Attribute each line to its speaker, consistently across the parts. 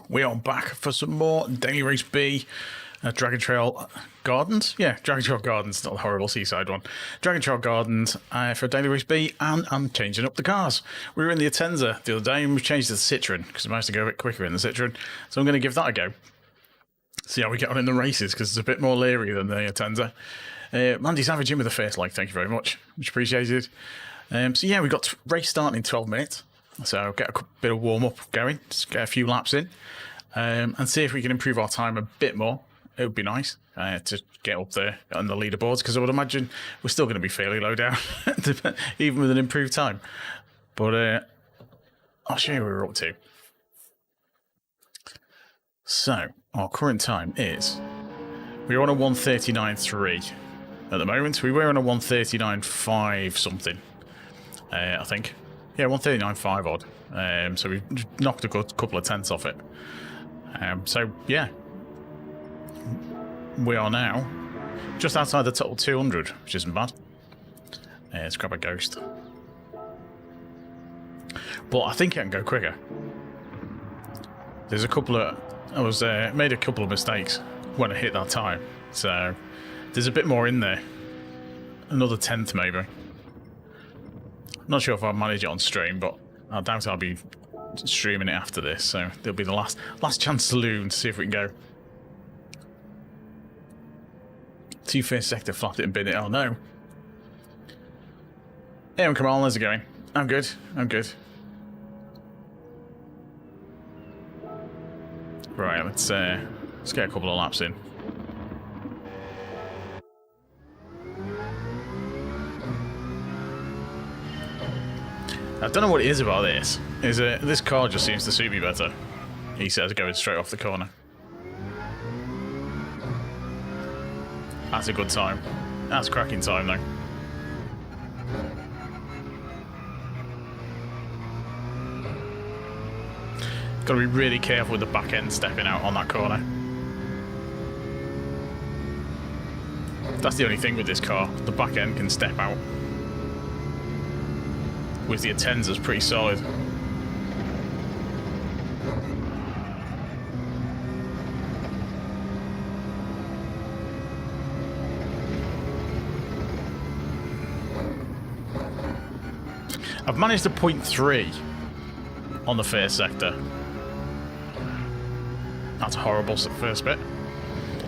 Speaker 1: we are back for some more Daily Race B Dragon Trail Gardens. Yeah, Dragon Trail Gardens, not the horrible seaside one. Dragon Trail Gardens for Daily Race B, and I'm changing up the cars. We were in the Atenza the other day, and we've changed to the Citroen, because I managed to go a bit quicker in the Citroen. So I'm going to give that a go. See how we get on in the races, because it's a bit more leery than the Atenza. Mandy Savage in with a first like, thank you very much. Much appreciated. So yeah, we've got race starting in 12 minutes. So get a bit of warm-up going, just get a few laps in, and see if we can improve our time a bit more. It would be nice to get up there on the leaderboards, because I would imagine we're still going to be fairly low down, even with an improved time. But I'll show you what we're up to. So, our current time is, we're on a 1:39.3 at the moment. We were on a 1:39.5 something, I think. Yeah, 1:39.5 odd. So we've knocked a good couple of tenths off it. So, yeah. We are now just outside the total 200, which isn't bad. Let's grab a ghost. But I think it can go quicker. There's a couple of... I was made a couple of mistakes when I hit that time. So there's a bit more in there. Another tenth maybe. Not sure if I'll manage it on stream, but I doubt I'll be streaming it after this. So there'll be the last chance saloon to see if we can go. Two first sector flapped it and bid it. Oh no. Hey, Kamal, how's it going? I'm good. I'm good. Right, let's get a couple of laps in. I don't know what it is about this. This car just seems to suit me better. He says going straight off the corner. That's a good time. That's cracking time though. Got to be really careful with the back end stepping out on that corner. That's the only thing with this car. The back end can step out. With the Atenza's pretty solid. I've managed a 0.3 on the first sector. That's a horrible first bit.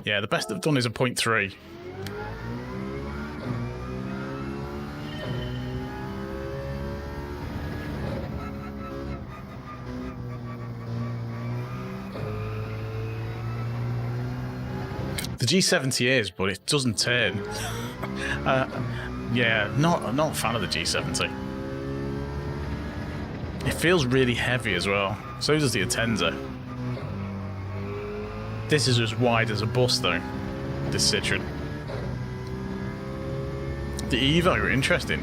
Speaker 1: Yeah, the best I've done is a 0.3. The G70 is, but it doesn't turn. Yeah, I'm not a fan of the G70. It feels really heavy as well. So does the Atenza. This is as wide as a bus though, this Citroen. The Evo, interesting.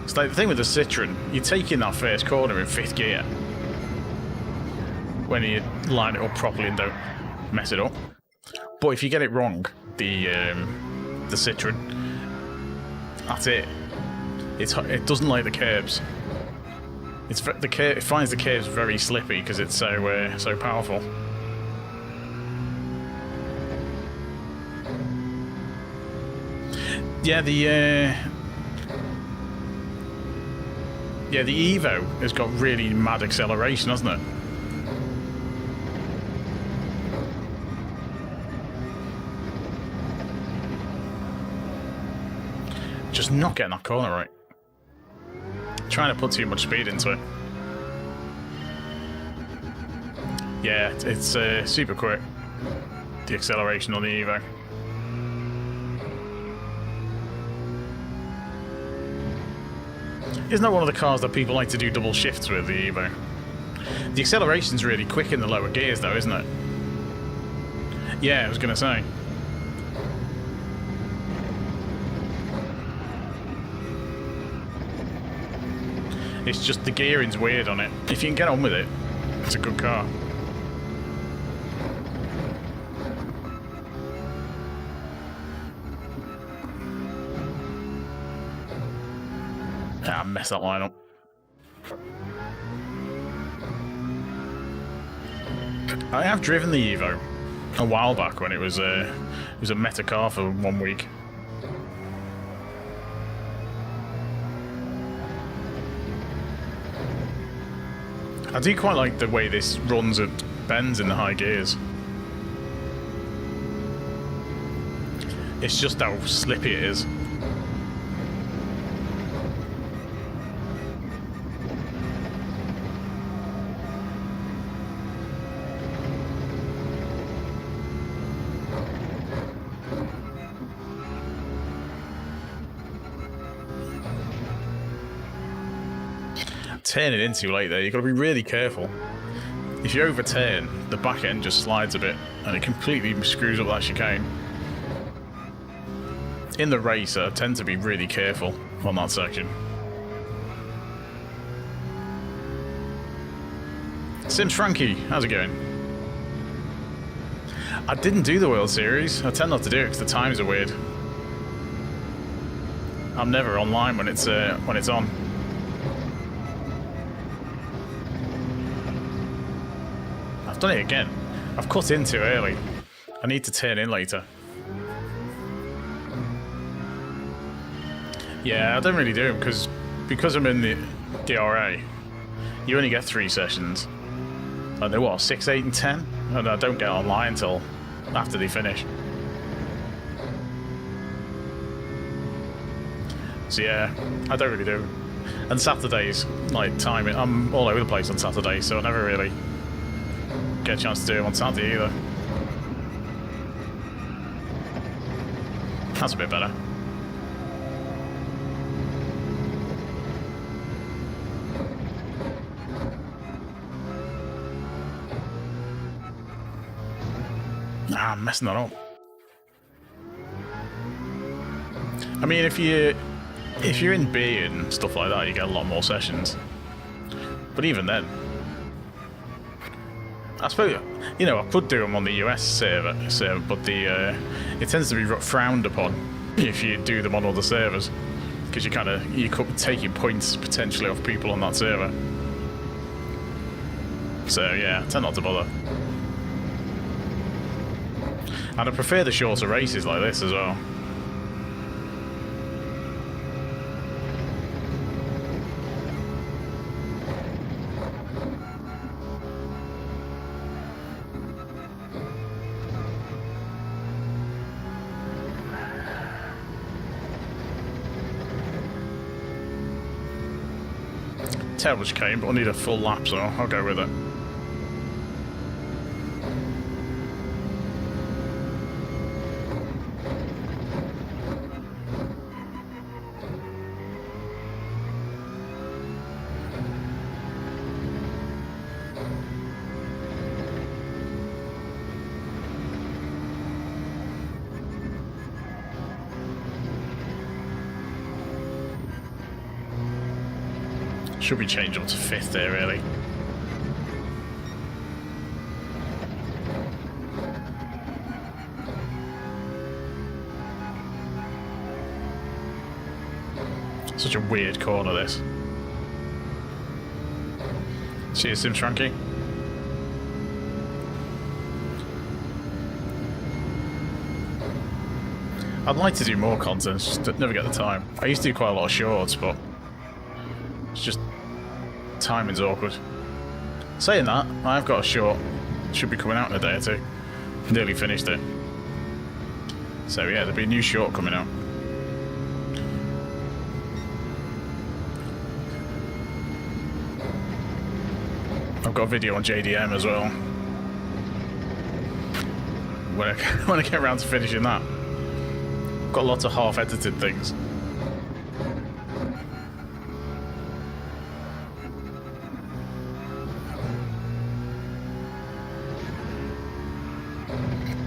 Speaker 1: It's like the thing with the Citroen, you take in that first corner in 5th gear when you line it up properly and don't mess it up. But if you get it wrong, the Citroen, that's it. It doesn't like the curbs. It finds the curves very slippy because it's so powerful. Yeah, the Evo has got really mad acceleration, hasn't it? Just not getting that corner right. Trying to put too much speed into it. Yeah, it's super quick. The acceleration on the Evo. Isn't that one of the cars that people like to do double shifts with, the Evo? The acceleration's really quick in the lower gears though, isn't it? Yeah, I was going to say. It's just the gearing's weird on it. If you can get on with it, it's a good car. Ah, I messed that line up. I have driven the Evo a while back when it was a meta car for 1 week. I do quite like the way this runs at bends in the high gears. It's just how slippy it is. Turning in too late there, you've got to be really careful. If you overturn, the back end just slides a bit and it completely screws up that chicane. In the race, I tend to be really careful on that section. Sims Frankie, how's it going? I didn't do the World Series. I tend not to do it because the times are weird. I'm never online when it's on. I've done it again. I've cut in too early. I need to turn in later. Yeah, I don't really do them because I'm in the DRA. You only get 3 sessions. And they're what, 6, 8, and 10? And I don't get online until after they finish. So yeah, I don't really do. And Saturdays, like timing, I'm all over the place on Saturdays, so I never really get a chance to do them on Saturday either. That's a bit better. Ah, I'm messing that up. I mean, if you're in B and stuff like that, you get a lot more sessions. But even then, I suppose, you know, I could do them on the US server, but it tends to be frowned upon if you do them on other servers, because you could take your points potentially off people on that server. So yeah, I tend not to bother. And I prefer the shorter races like this as well. Terrible chicane, but I need a full lap, so I'll go with it. Should be changed up to 5th there, really. Such a weird corner, this. Cheers, Sims Frankie. I'd like to do more content, just never get the time. I used to do quite a lot of shorts, but it's just timing's awkward. Saying that, I've got a short. Should be coming out in a day or two. Nearly finished it. So yeah, there'll be a new short coming out. I've got a video on JDM as well. When I get around to finishing that. I've got lots of half-edited things.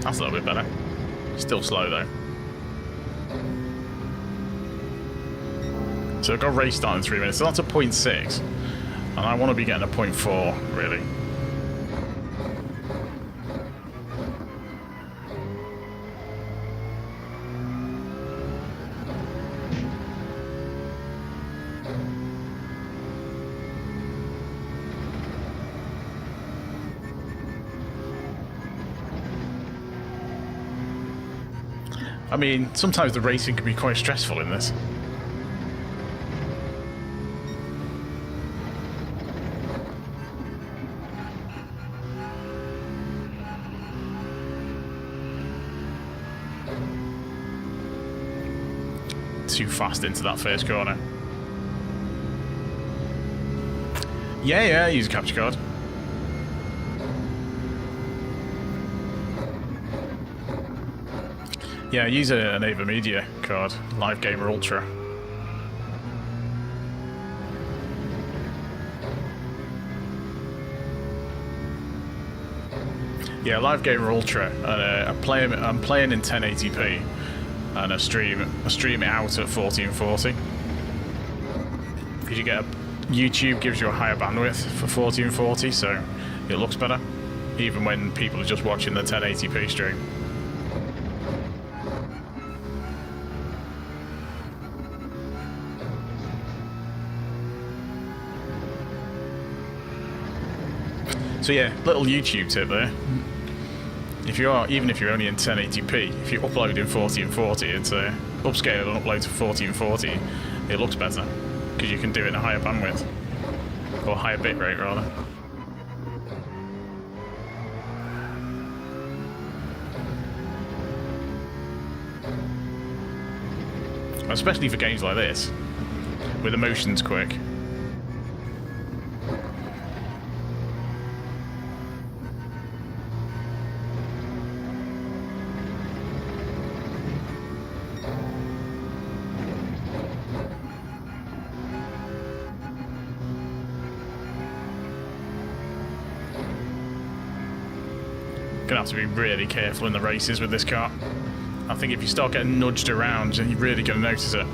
Speaker 1: That's a little bit better. Still slow though. So I've got a race start in 3 minutes. So that's a 0.6. And I want to be getting a 0.4, really. I mean, sometimes the racing can be quite stressful in this. Too fast into that first corner. Yeah, use a capture card. Yeah, use an Ava Media card, Live Gamer Ultra. Yeah, Live Gamer Ultra. I'm playing in 1080p, and I stream it out at 1440. Because you get YouTube gives you a higher bandwidth for 1440, so it looks better, even when people are just watching the 1080p stream. So yeah, little YouTube tip there. Even if you're only in 1080p, if you upload in 1440, it's upscale and upload to 1440, it looks better because you can do it in a higher bandwidth or higher bit rate rather. Especially for games like this, with the motions quick. Gonna have to be really careful in the races with this car. I think if you start getting nudged around, you're really gonna notice it.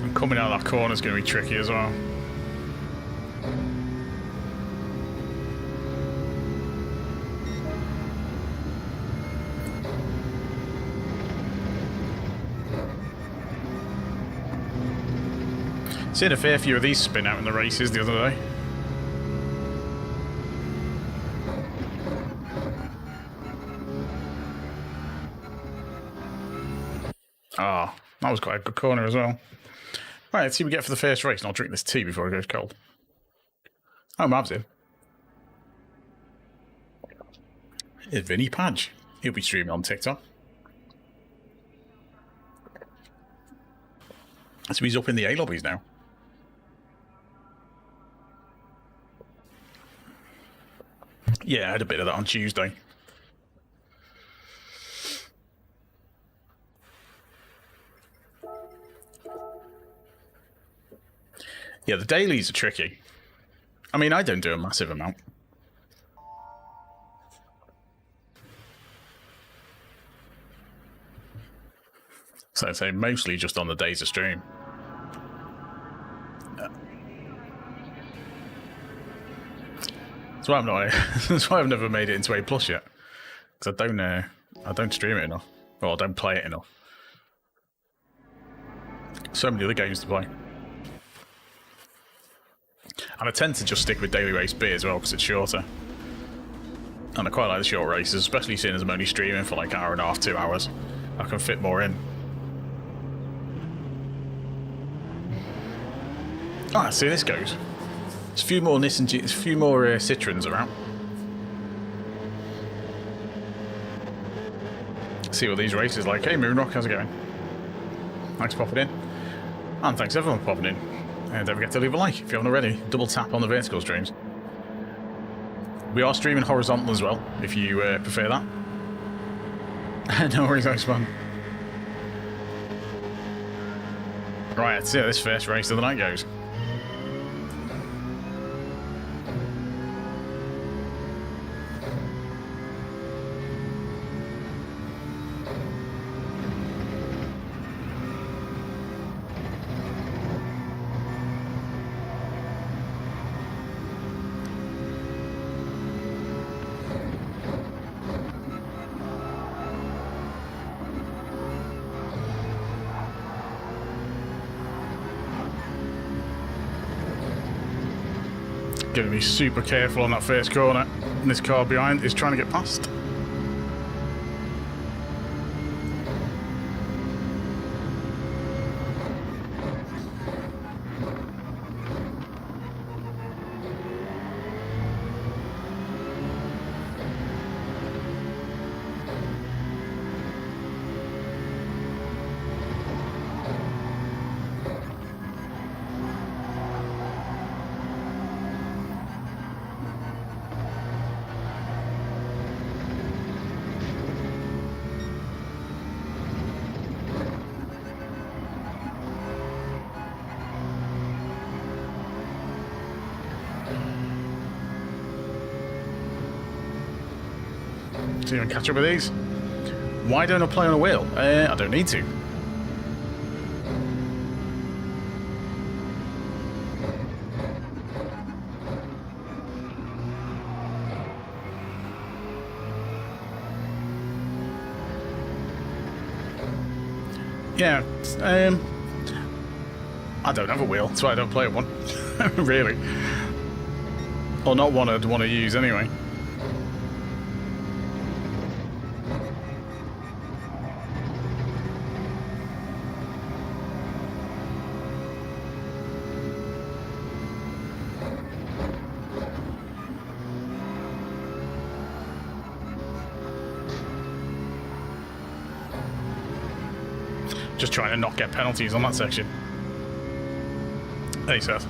Speaker 1: And coming out of that corner is gonna be tricky as well. Seen a fair few of these spin out in the races the other day. Ah, that was quite a good corner as well. Right, let's see what we get for the first race, and I'll drink this tea before it goes cold. Oh, Mav's in. Here's Vinny Padge. He'll be streaming on TikTok. So he's up in the A lobbies now. Yeah, I had a bit of that on Tuesday. Yeah, the dailies are tricky. I mean, I don't do a massive amount. So I'd say mostly just on the days of stream. That's why I'm not. That's why I've never made it into A+ yet, because I don't stream it enough, or I don't play it enough. So many other games to play, and I tend to just stick with Daily Race B as well because it's shorter, and I quite like the short races, especially seeing as I'm only streaming for like an hour and a half, 2 hours. I can fit more in. Ah, see how this goes. There's a few more Citroens around. See what these races like. Hey Moonrock, how's it going? Thanks for popping in. And thanks everyone for popping in. And don't forget to leave a like if you haven't already. Double tap on the vertical streams. We are streaming horizontal as well, if you prefer that. No worries, thanks, man. Right, let's see how this first race of the night goes. Going to be super careful on that first corner. And this car behind is trying to get past. See if I can catch up with these. Why don't I play on a wheel? I don't need to. Yeah, I don't have a wheel, so I don't play one. Really. Or not one I'd want to use anyway. Just trying to not get penalties on that section. Hey, Seth.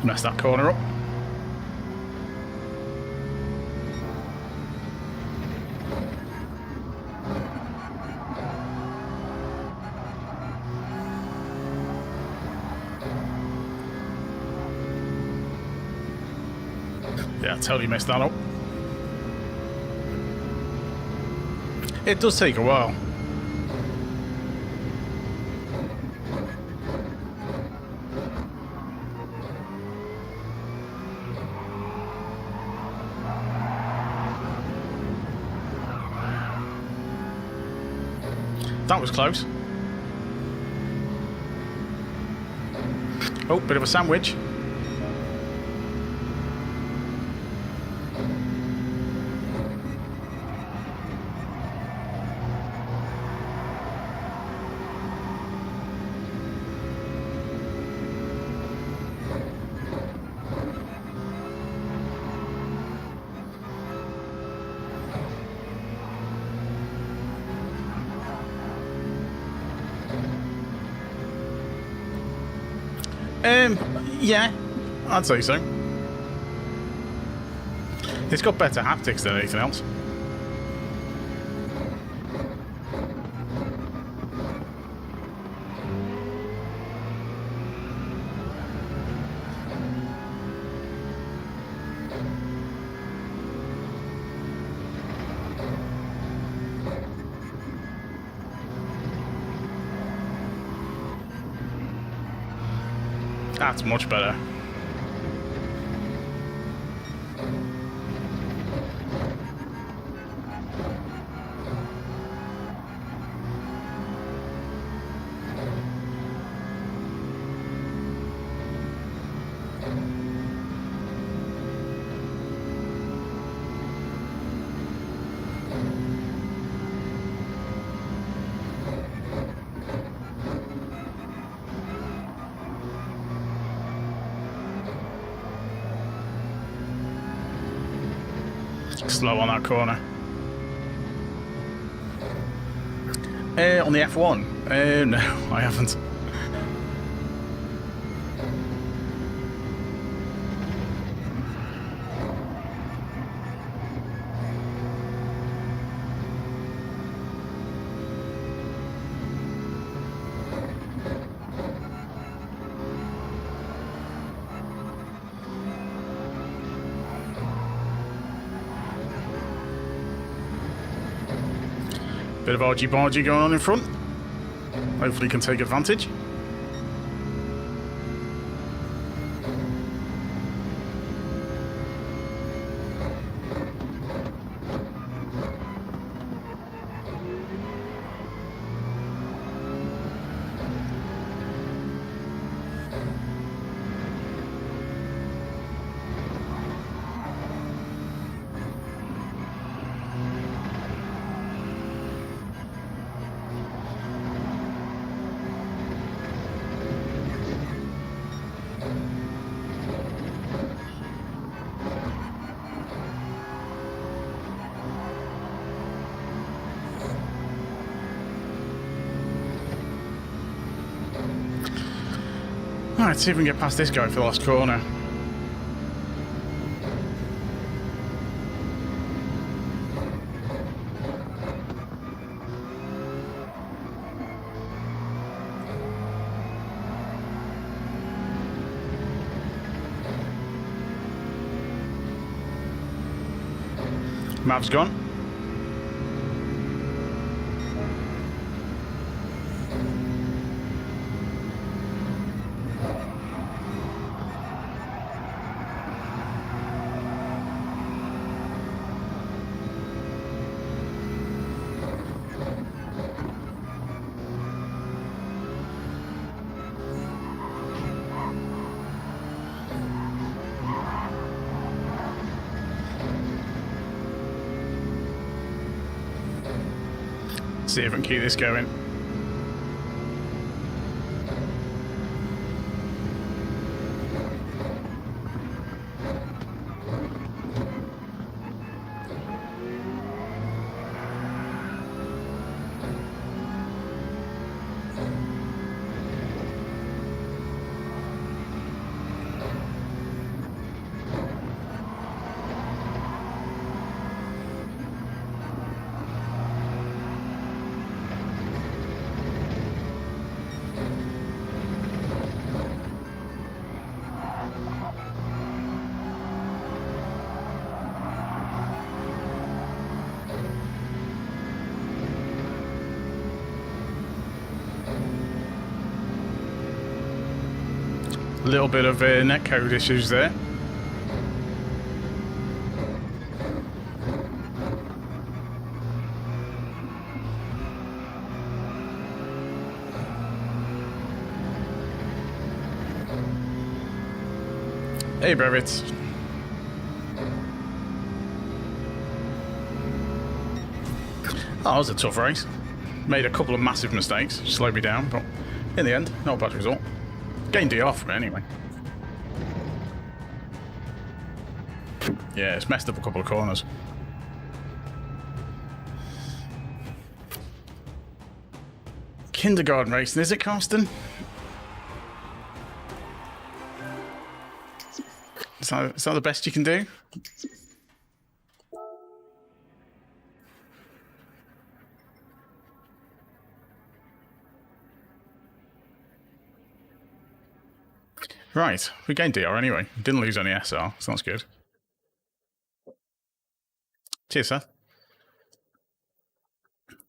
Speaker 1: Mess that corner up. Yeah, totally messed that up. It does take a while. That was close. Oh, bit of a sandwich. Yeah, I'd say so. It's got better haptics than anything else. That's much better. Slow on that corner. On the F1? No, I haven't. Bit of argy-bargy going on in front. Hopefully you can take advantage. Alright, see if we can get past this guy for the last corner. Map's gone. See if I can keep this going. A little bit of netcode issues there. Hey, Brevitz. Oh, that was a tough race. Made a couple of massive mistakes, slowed me down, but in the end, not a bad result. Gained DR from it anyway. Yeah, it's messed up a couple of corners. Kindergarten racing, is it, Carsten? Is that the best you can do? Right, we gained DR anyway. Didn't lose any SR, so that's good. Cheers, sir.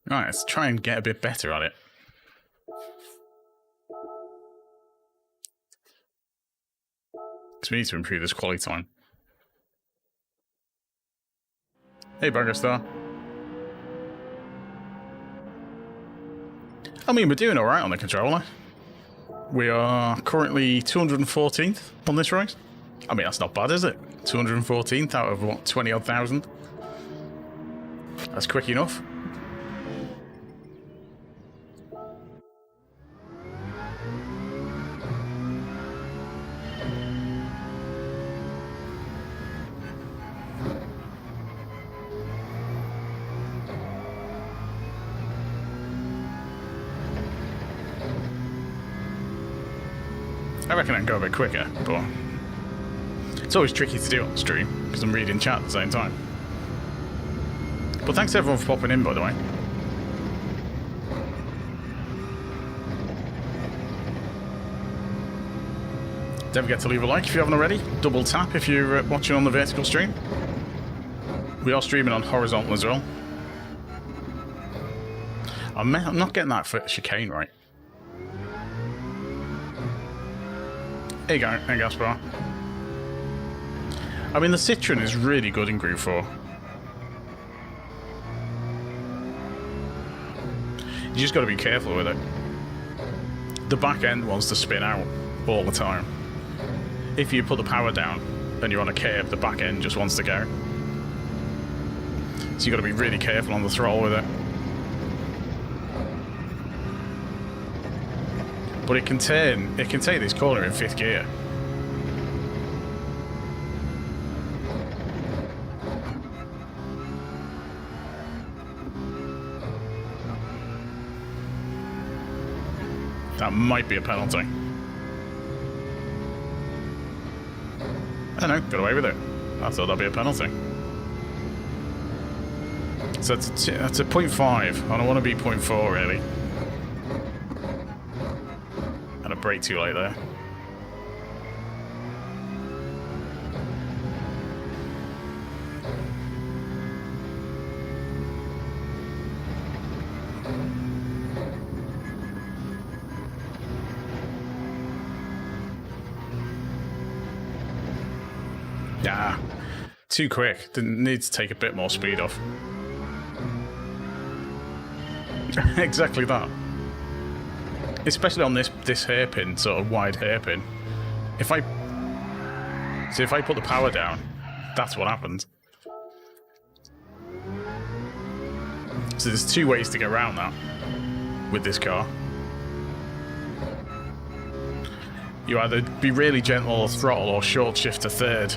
Speaker 1: Right, let's try and get a bit better at it. Because we need to improve this quality time. Hey, Burger Star. I mean, we're doing alright on the controller. We are currently 214th on this race. I mean, that's not bad, is it? 214th out of, what, 20-odd thousand? That's quick enough. I reckon I can go a bit quicker, but it's always tricky to do on stream because I'm reading chat at the same time. But thanks everyone for popping in, by the way. Don't forget to leave a like if you haven't already. Double tap if you're watching on the vertical stream. We are streaming on horizontal as well. I'm not getting that chicane right. There you go, gas bar. I mean, the Citroen is really good in Group 4. You just got to be careful with it. The back end wants to spin out all the time. If you put the power down and you're on a curb, the back end just wants to go. So you got to be really careful on the throttle with it. But it can take this corner in 5th gear. That might be a penalty. I don't know, got away with it. I thought that'd be a penalty. So that's a 0.5. I don't want to be 0.4 really. And a brake too late there. Ah, too quick. Didn't need to take a bit more speed off. Exactly that. Especially on this hairpin, sort of wide hairpin. If I put the power down, that's what happens. So there's 2 ways to get around that with this car. You either be really gentle or throttle or short shift to 3rd.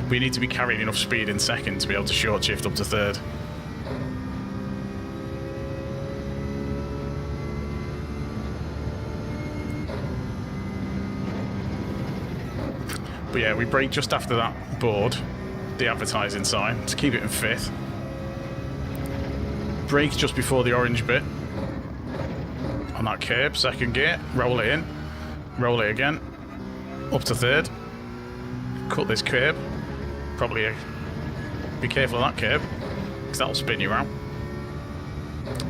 Speaker 1: But you need to be carrying enough speed in 2nd to be able to short shift up to 3rd. But yeah, we brake just after that board, the advertising sign, to keep it in 5th. Brake just before the orange bit. On that curb, 2nd gear, roll it in, roll it again, up to 3rd. Cut this curb. Probably be careful of that curb, because that'll spin you out.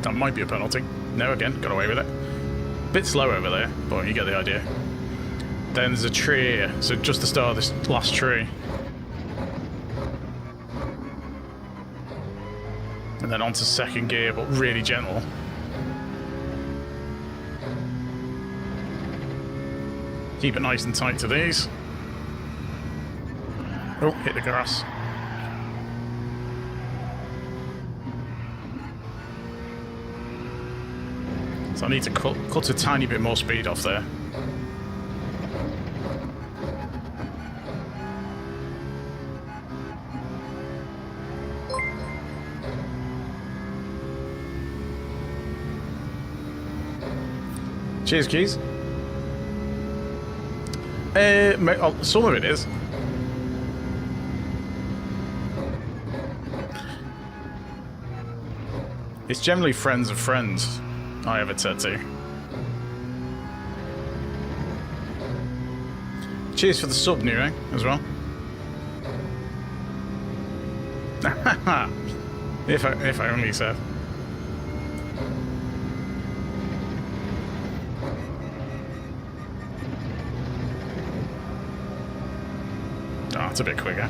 Speaker 1: That might be a penalty. No, again, got away with it. Bit slow over there, but you get the idea. Then there's a tree here, so just the start of this last tree. And then onto 2nd gear, but really gentle. Keep it nice and tight to these. Oh, hit the grass. So I need to cut a tiny bit more speed off there. Cheers, Keys. Some of it is. It's generally friends of friends I have it set to. Cheers for the sub, New as well. if I only said. Oh, it's a bit quicker.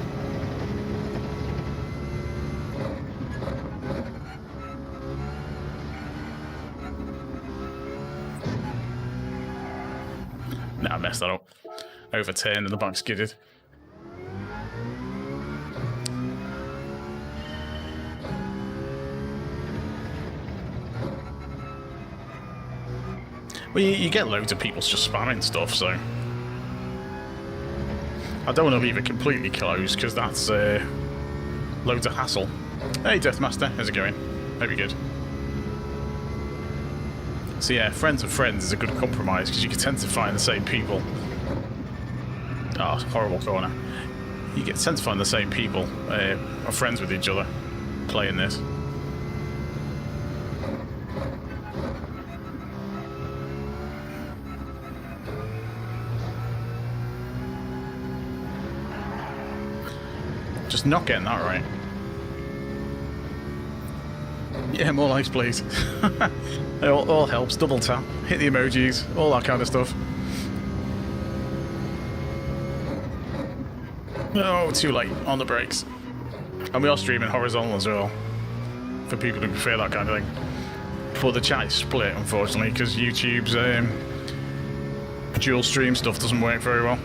Speaker 1: Nah, I messed that up. Overturned and the bike skidded. Well, you get loads of people just spamming stuff, so I don't want to leave it completely closed because that's loads of hassle. Hey, Deathmaster, how's it going? Hope you're good. So yeah, friends of friends is a good compromise because you can tend to find the same people. Oh, horrible corner. You tend to find the same people are friends with each other playing this. Just not getting that right. Yeah, more likes, please. It all helps. Double tap, hit the emojis, all that kind of stuff. Oh, too late on the brakes. And we are streaming horizontal as well, for people who prefer that kind of thing. But the chat is split, unfortunately, because YouTube's dual stream stuff doesn't work very well.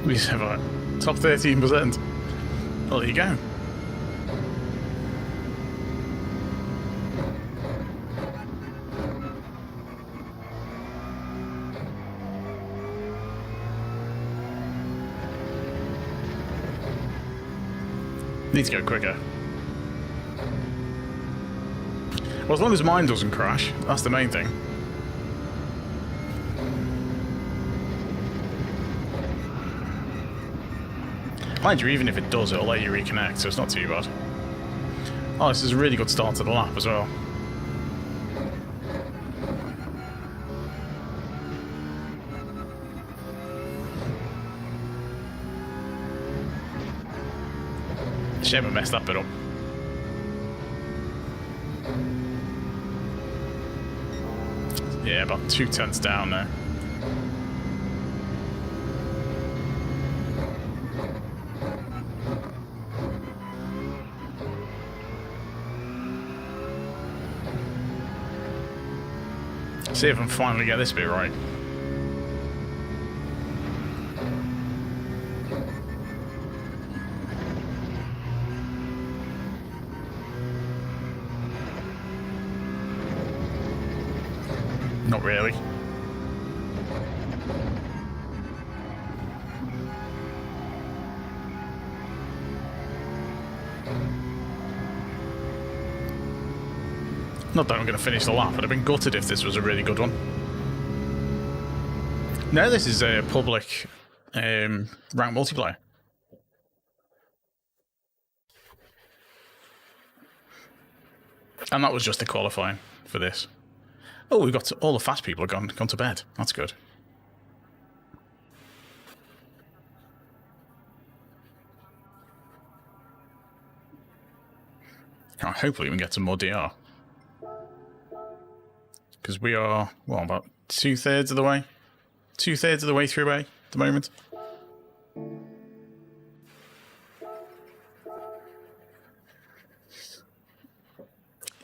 Speaker 1: We have a top 13%. Well, there you go. Need to go quicker. Well, as long as mine doesn't crash, that's the main thing. Mind you, even if it does, it'll let you reconnect, so it's not too bad. Oh, this is a really good start to the lap as well. Shame I messed that bit up. Yeah, about 2/10 down now. See if I can finally get this bit right. Not really. Not that I'm going to finish the lap, I'd have been gutted if this was a really good one. No, this is a public ranked multiplayer. And that was just the qualifying for this. Oh, we've got all the fast people have gone to bed. That's good. Oh, hopefully we can get some more DR. Because we are, well, about 2/3 of the way. 2/3 of the way through A at the moment.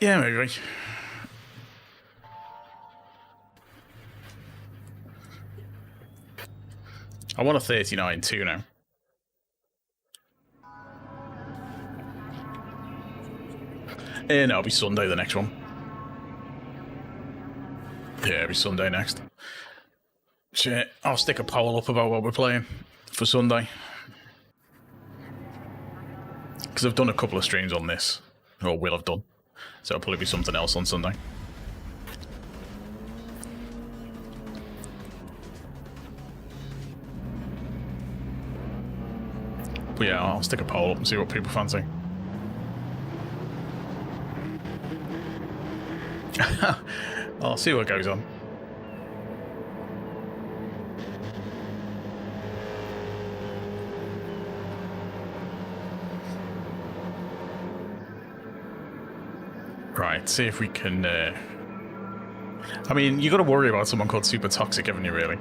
Speaker 1: Yeah, maybe. I want a 39.2 now. No, it'll be Sunday, the next one. Yeah, it'll be Sunday next. Shit, I'll stick a poll up about what we're playing for Sunday. Because I've done a couple of streams on this, or will have done. So it'll probably be something else on Sunday. But yeah, I'll stick a poll up and see what people fancy. I'll see what goes on. Right, see if we can... I mean, you got to worry about someone called Super Toxic, haven't you, really?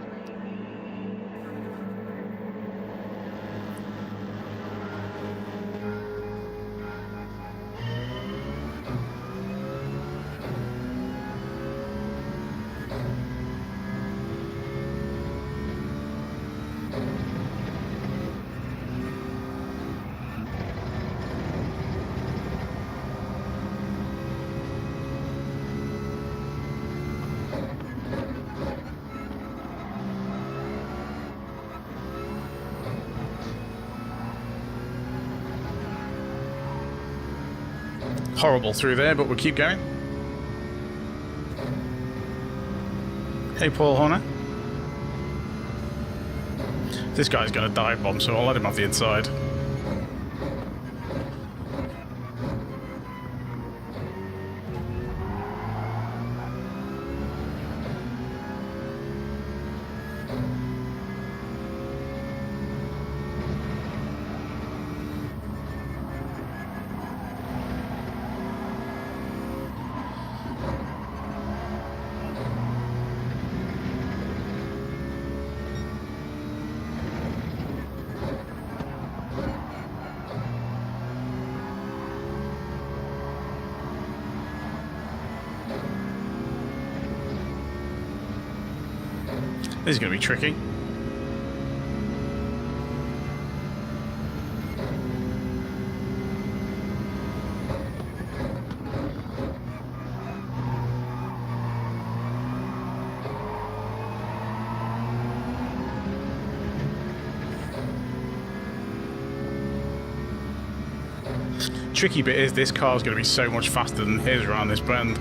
Speaker 1: Horrible through there, but we'll keep going. Hey, Paul Horner. This guy's going to dive bomb, so I'll let him off the inside. This is going to be tricky. Tricky bit is this car is going to be so much faster than his around this bend.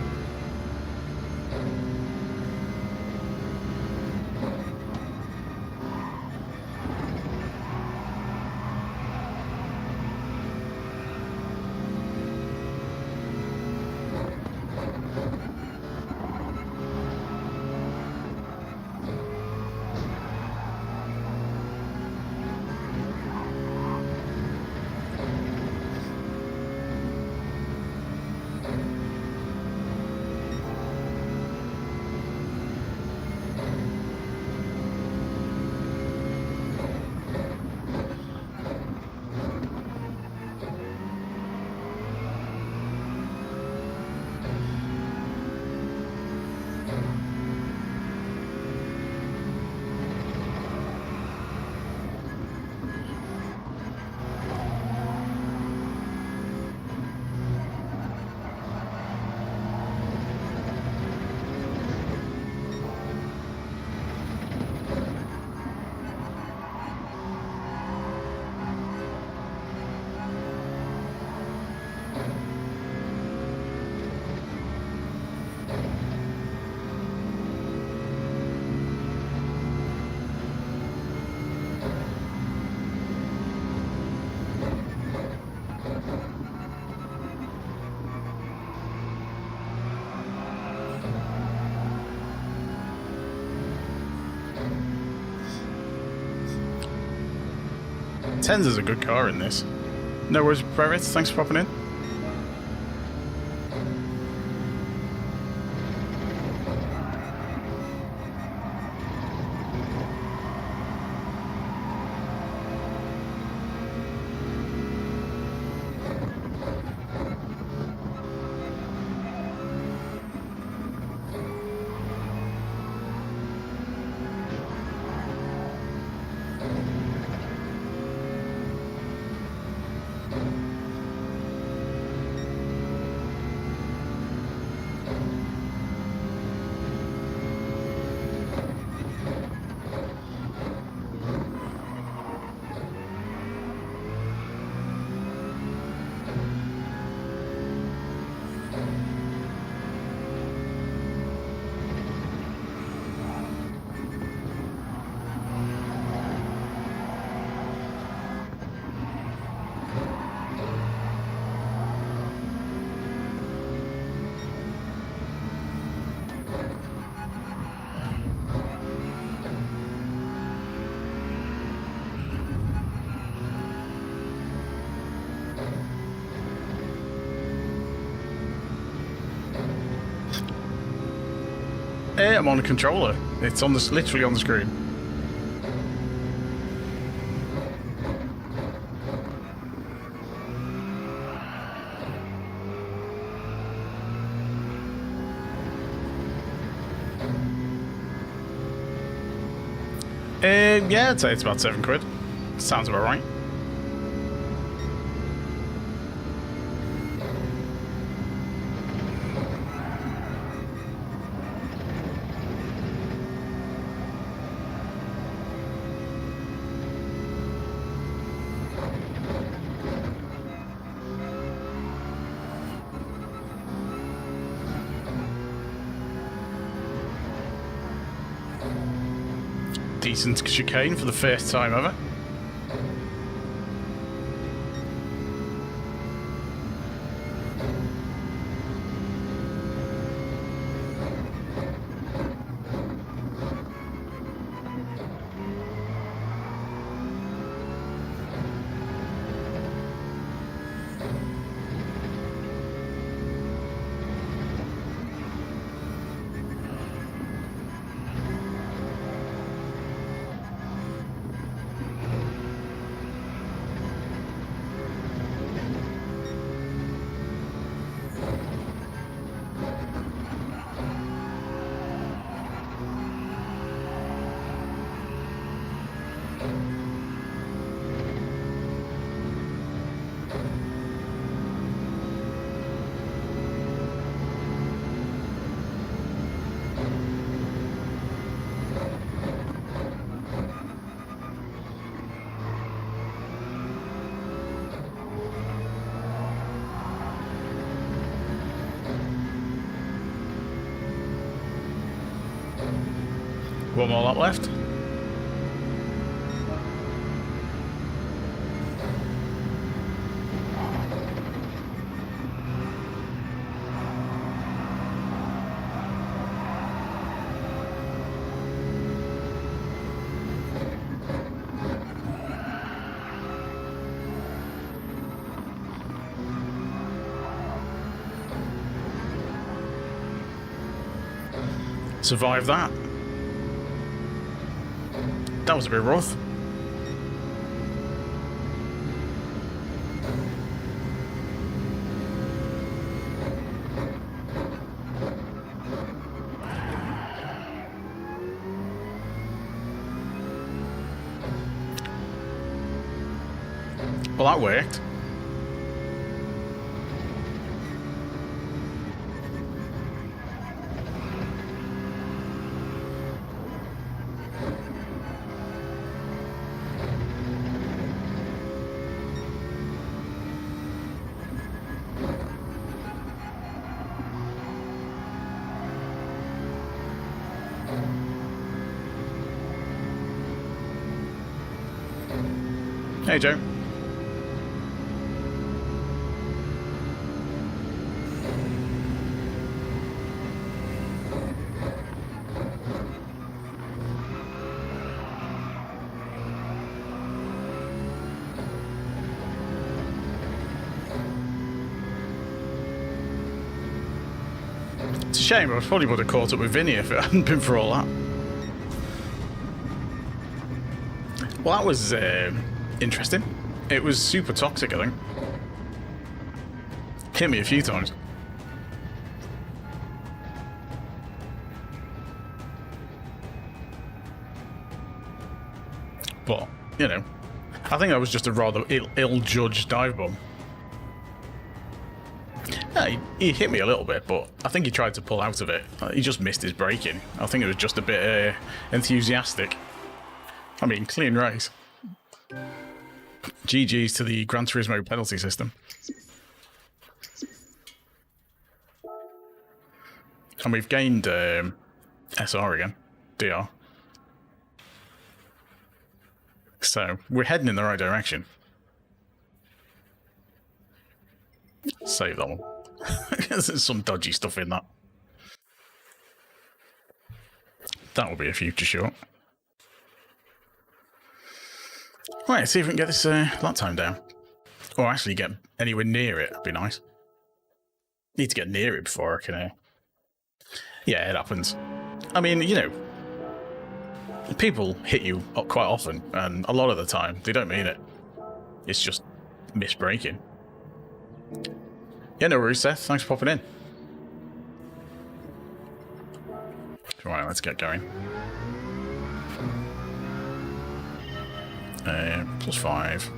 Speaker 1: Sennheiser's a good car in this. No worries, Barrett. Thanks for popping in. I'm on a controller. It's on this, literally on the screen. Yeah, I'd say it's about £7. Sounds about right. decent chicane for the first time ever. One more lap left. Survive that. That was a bit rough. Well, that worked. Hey, Joe. It's a shame, I probably would have caught up with Vinny if it hadn't been for all that. Well, that was interesting. It was super toxic, I think. Hit me a few times. But, you know, I think that was just a rather ill-judged dive bomb. Yeah, he hit me a little bit, but I think he tried to pull out of it. He just missed his braking. I think it was just a bit enthusiastic. I mean, clean race. GG's to the Gran Turismo penalty system. And we've gained SR again. DR. So, we're heading in the right direction. Save that one. There's some dodgy stuff in that. That will be a future shot. Right, see if we can get this lap time down. Or actually get anywhere near it, would be nice. Need to get near it before I can... Yeah, it happens. I mean, you know, people hit you quite often, and a lot of the time, they don't mean it. It's just misbraking. Yeah, no worries, Seth. Thanks for popping in. Right, let's get going. +5.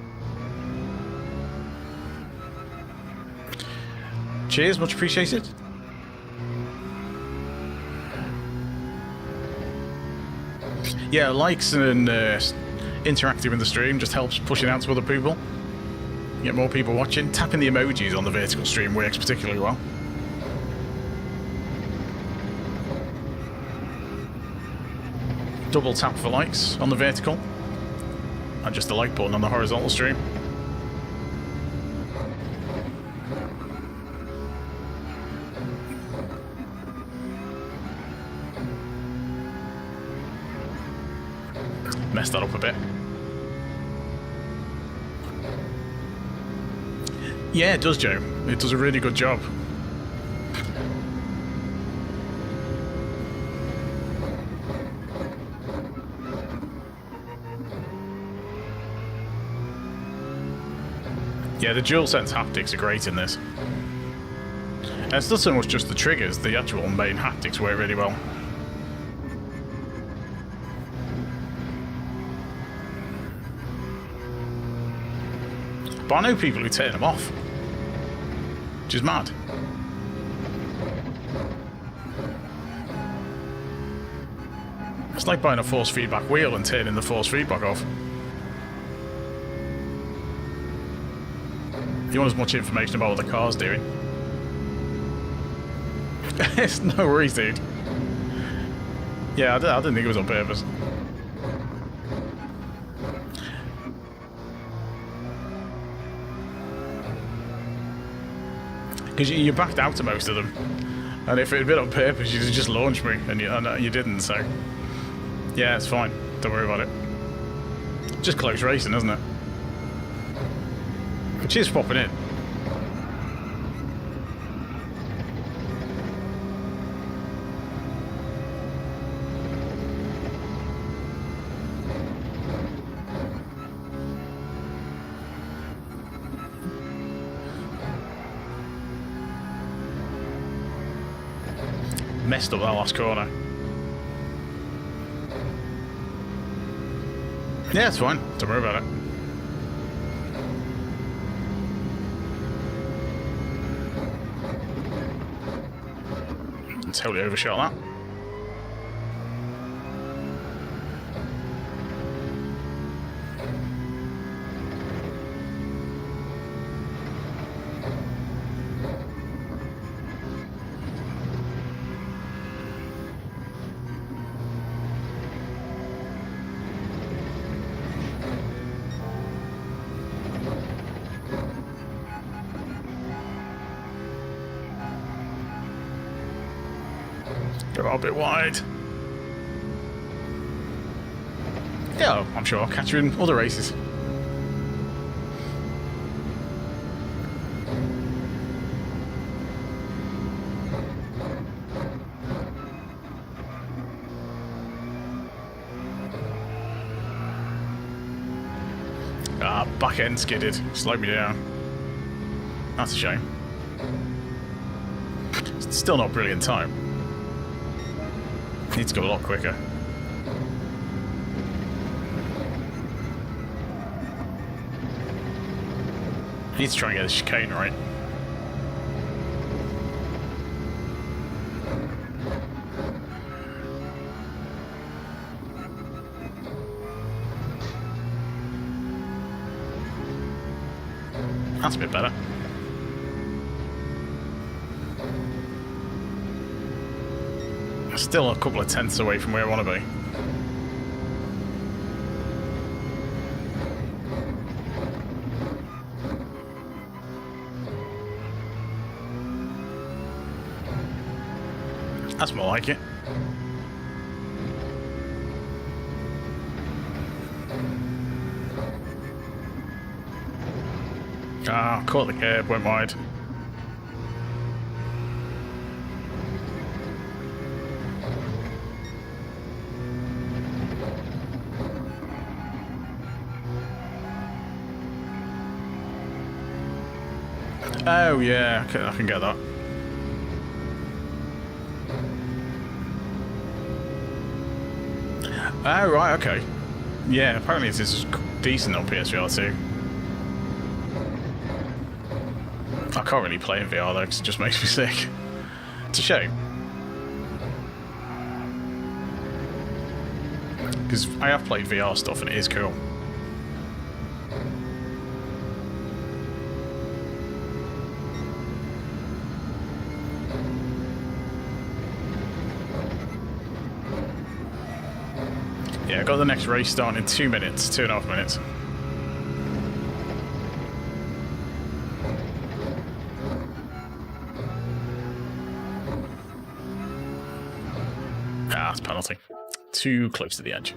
Speaker 1: Cheers, much appreciated. Yeah, likes and interactive in the stream just helps push it out to other people. Get more people watching. Tapping the emojis on the vertical stream works particularly well. double tap for likes on the vertical, and just the like button on the horizontal stream. Messed that up a bit. Yeah, it does, Joe. It does a really good job. Yeah, the DualSense haptics are great in this. And it's not so much just the triggers, the actual main haptics work really well. But I know people who turn them off, which is mad. It's like buying a force feedback wheel and turning the force feedback off. You want as much information about what the car's doing? It's no worries, dude. Yeah, I didn't think it was on purpose. Because you backed out to most of them, and if it had been on purpose, you'd just launched me, and you didn't. So yeah, it's fine. Don't worry about it. Just close racing, isn't it? Cheers for popping in. Messed up that last corner. Yeah, it's fine. Don't worry about it. Totally overshot that. Go a bit wide. Yeah, I'm sure I'll catch you in other races. Ah, back end skidded. Slowed me down. That's a shame. It's still not brilliant time. Needs to go a lot quicker. Needs to try and get the chicane right. That's a bit better. Still a couple of tenths away from where I want to be. That's more like it. Ah, caught the curb, went wide. Oh yeah, I can get that. Oh right, okay. Yeah, apparently this is decent on PSVR 2. I can't really play in VR though, because it just makes me sick. It's a shame. Because I have played VR stuff and it is cool. Yeah, I've got the next race starting in 2 minutes, 2.5 minutes. Ah, it's penalty. Too close to the edge.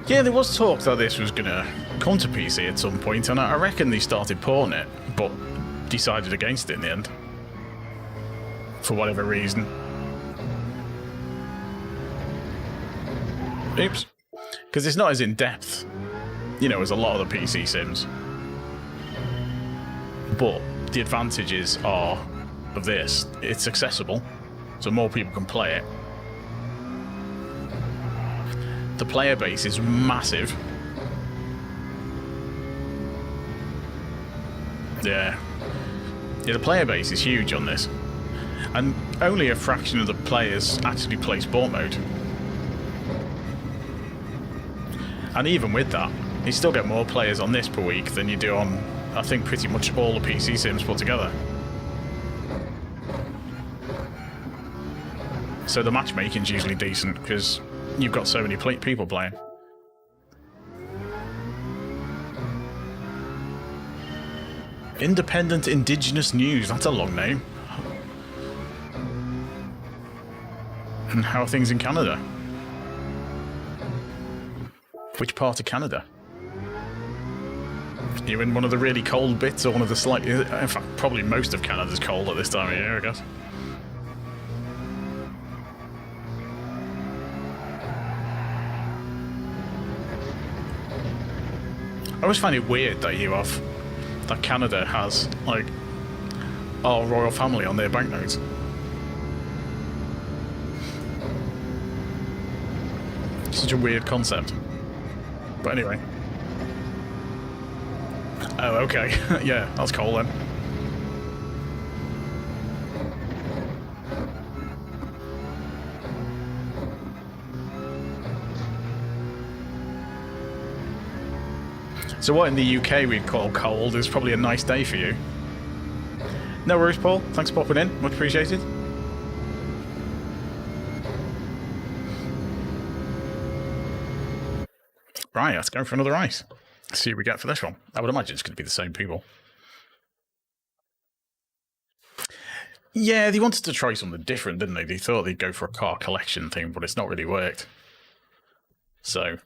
Speaker 1: Yeah, there was talk that this was going to come to PC at some point, and I reckon they started porting it, but decided against it in the end. For whatever reason. Oops. Because it's not as in-depth, you know, as a lot of the PC sims. But the advantages are of this. It's accessible, so more people can play it. The player base is massive. Yeah. Yeah, the player base is huge on this. And only a fraction of the players actually play sport mode. And even with that, you still get more players on this per week than you do on, I think, pretty much all the PC sims put together. So the matchmaking's usually decent, because you've got so many people playing. Independent Indigenous News, that's a long name. And how are things in Canada? Which part of Canada? Are you in one of the really cold bits or one of the slightly... In fact, probably most of Canada's cold at this time of year, I guess. I always find it weird that Canada has, like, our royal family on their banknotes. Such a weird concept. But anyway. Oh, okay. Yeah, that's cool then. So what in the UK we'd call cold is probably a nice day for you. No worries, Paul. Thanks for popping in. Much appreciated. Right, let's go for another race. See what we get for this one. I would imagine it's going to be the same people. Yeah, they wanted to try something different, didn't they? They thought they'd go for a car collection thing, but it's not really worked. So,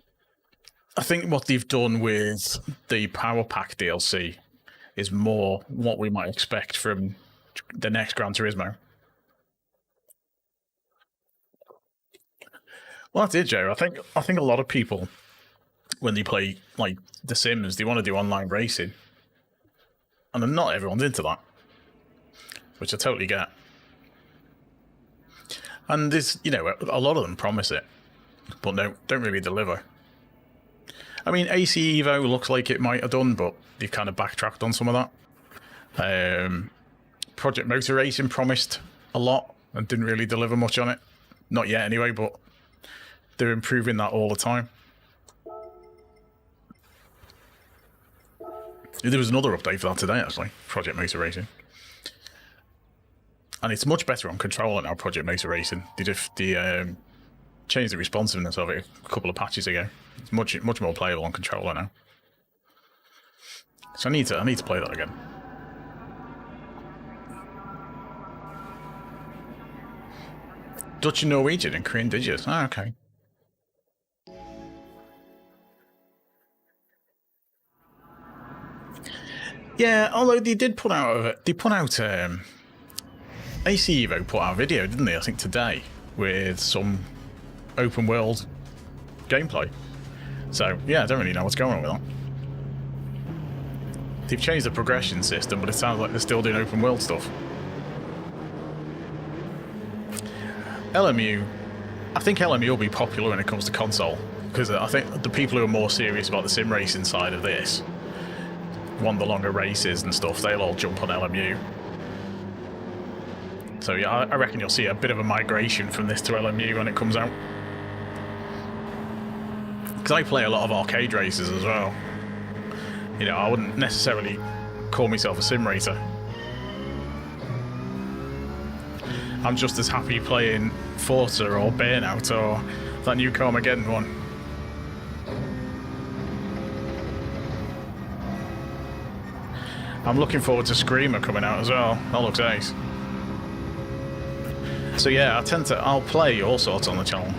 Speaker 1: I think what they've done with the Power Pack DLC is more what we might expect from the next Gran Turismo. Well, that's it, Joe. I think a lot of people, when they play, like, The Sims, they want to do online racing. And then not everyone's into that. Which I totally get. And there's, you know, a lot of them promise it, but no, don't really deliver. I mean, AC Evo looks like it might have done, but they've kind of backtracked on some of that. Project Motor Racing promised a lot and didn't really deliver much on it. Not yet anyway, but they're improving that all the time. There was another update for that today, actually, Project Motor Racing. And it's much better on controller now, Project Motor Racing. They changed the responsiveness of it a couple of patches ago. It's much more playable on controller now. So I need to play that again. Dutch and Norwegian and Korean Digits. Ah, okay. Yeah, although they did put out AC Evo put out a video, didn't they? I think today, with some open world gameplay. So yeah, I don't really know what's going on with that. They've changed the progression system, but it sounds like they're still doing open world stuff. LMU, I think LMU will be popular when it comes to console, because I think the people who are more serious about the sim racing side of this, want the longer races and stuff, they'll all jump on LMU. So yeah, I reckon you'll see a bit of a migration from this to LMU when it comes out. Because I play a lot of arcade races as well. You know, I wouldn't necessarily call myself a sim racer. I'm just as happy playing Forza or Burnout or That new Carmageddon one. I'm looking forward to Screamer coming out as well. That looks ace. So yeah, I'll play all sorts on the channel.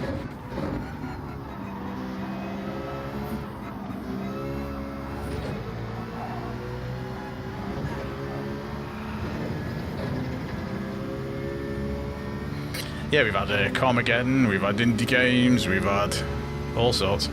Speaker 1: Yeah, we've had Carmageddon, we've had indie games, we've had all sorts.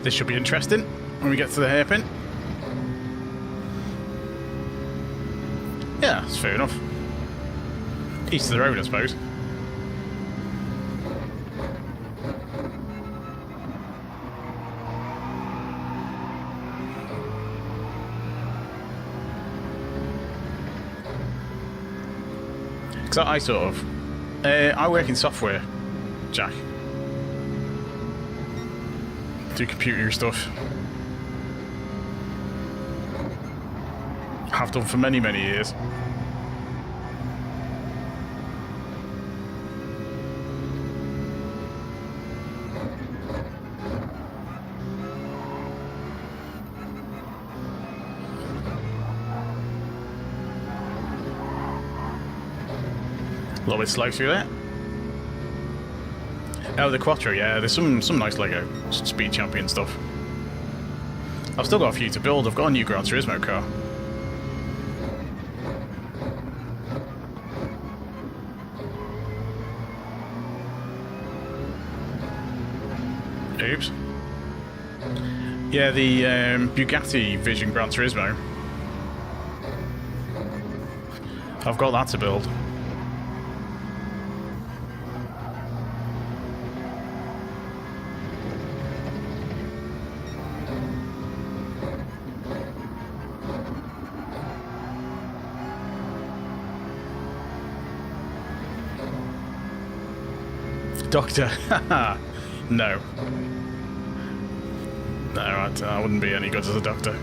Speaker 1: This should be interesting when we get to the hairpin. Yeah, that's fair enough. East of the road, I suppose. Because I work in software, Jack. Do computer stuff. Have done for many, many years. A little bit slow through that. Oh, the Quattro, yeah. There's some nice Lego Speed Champion stuff. I've still got a few to build. I've got a new Gran Turismo car. Oops. Yeah, the Bugatti Vision Gran Turismo. I've got that to build. Doctor? No. No, I wouldn't be any good as a doctor.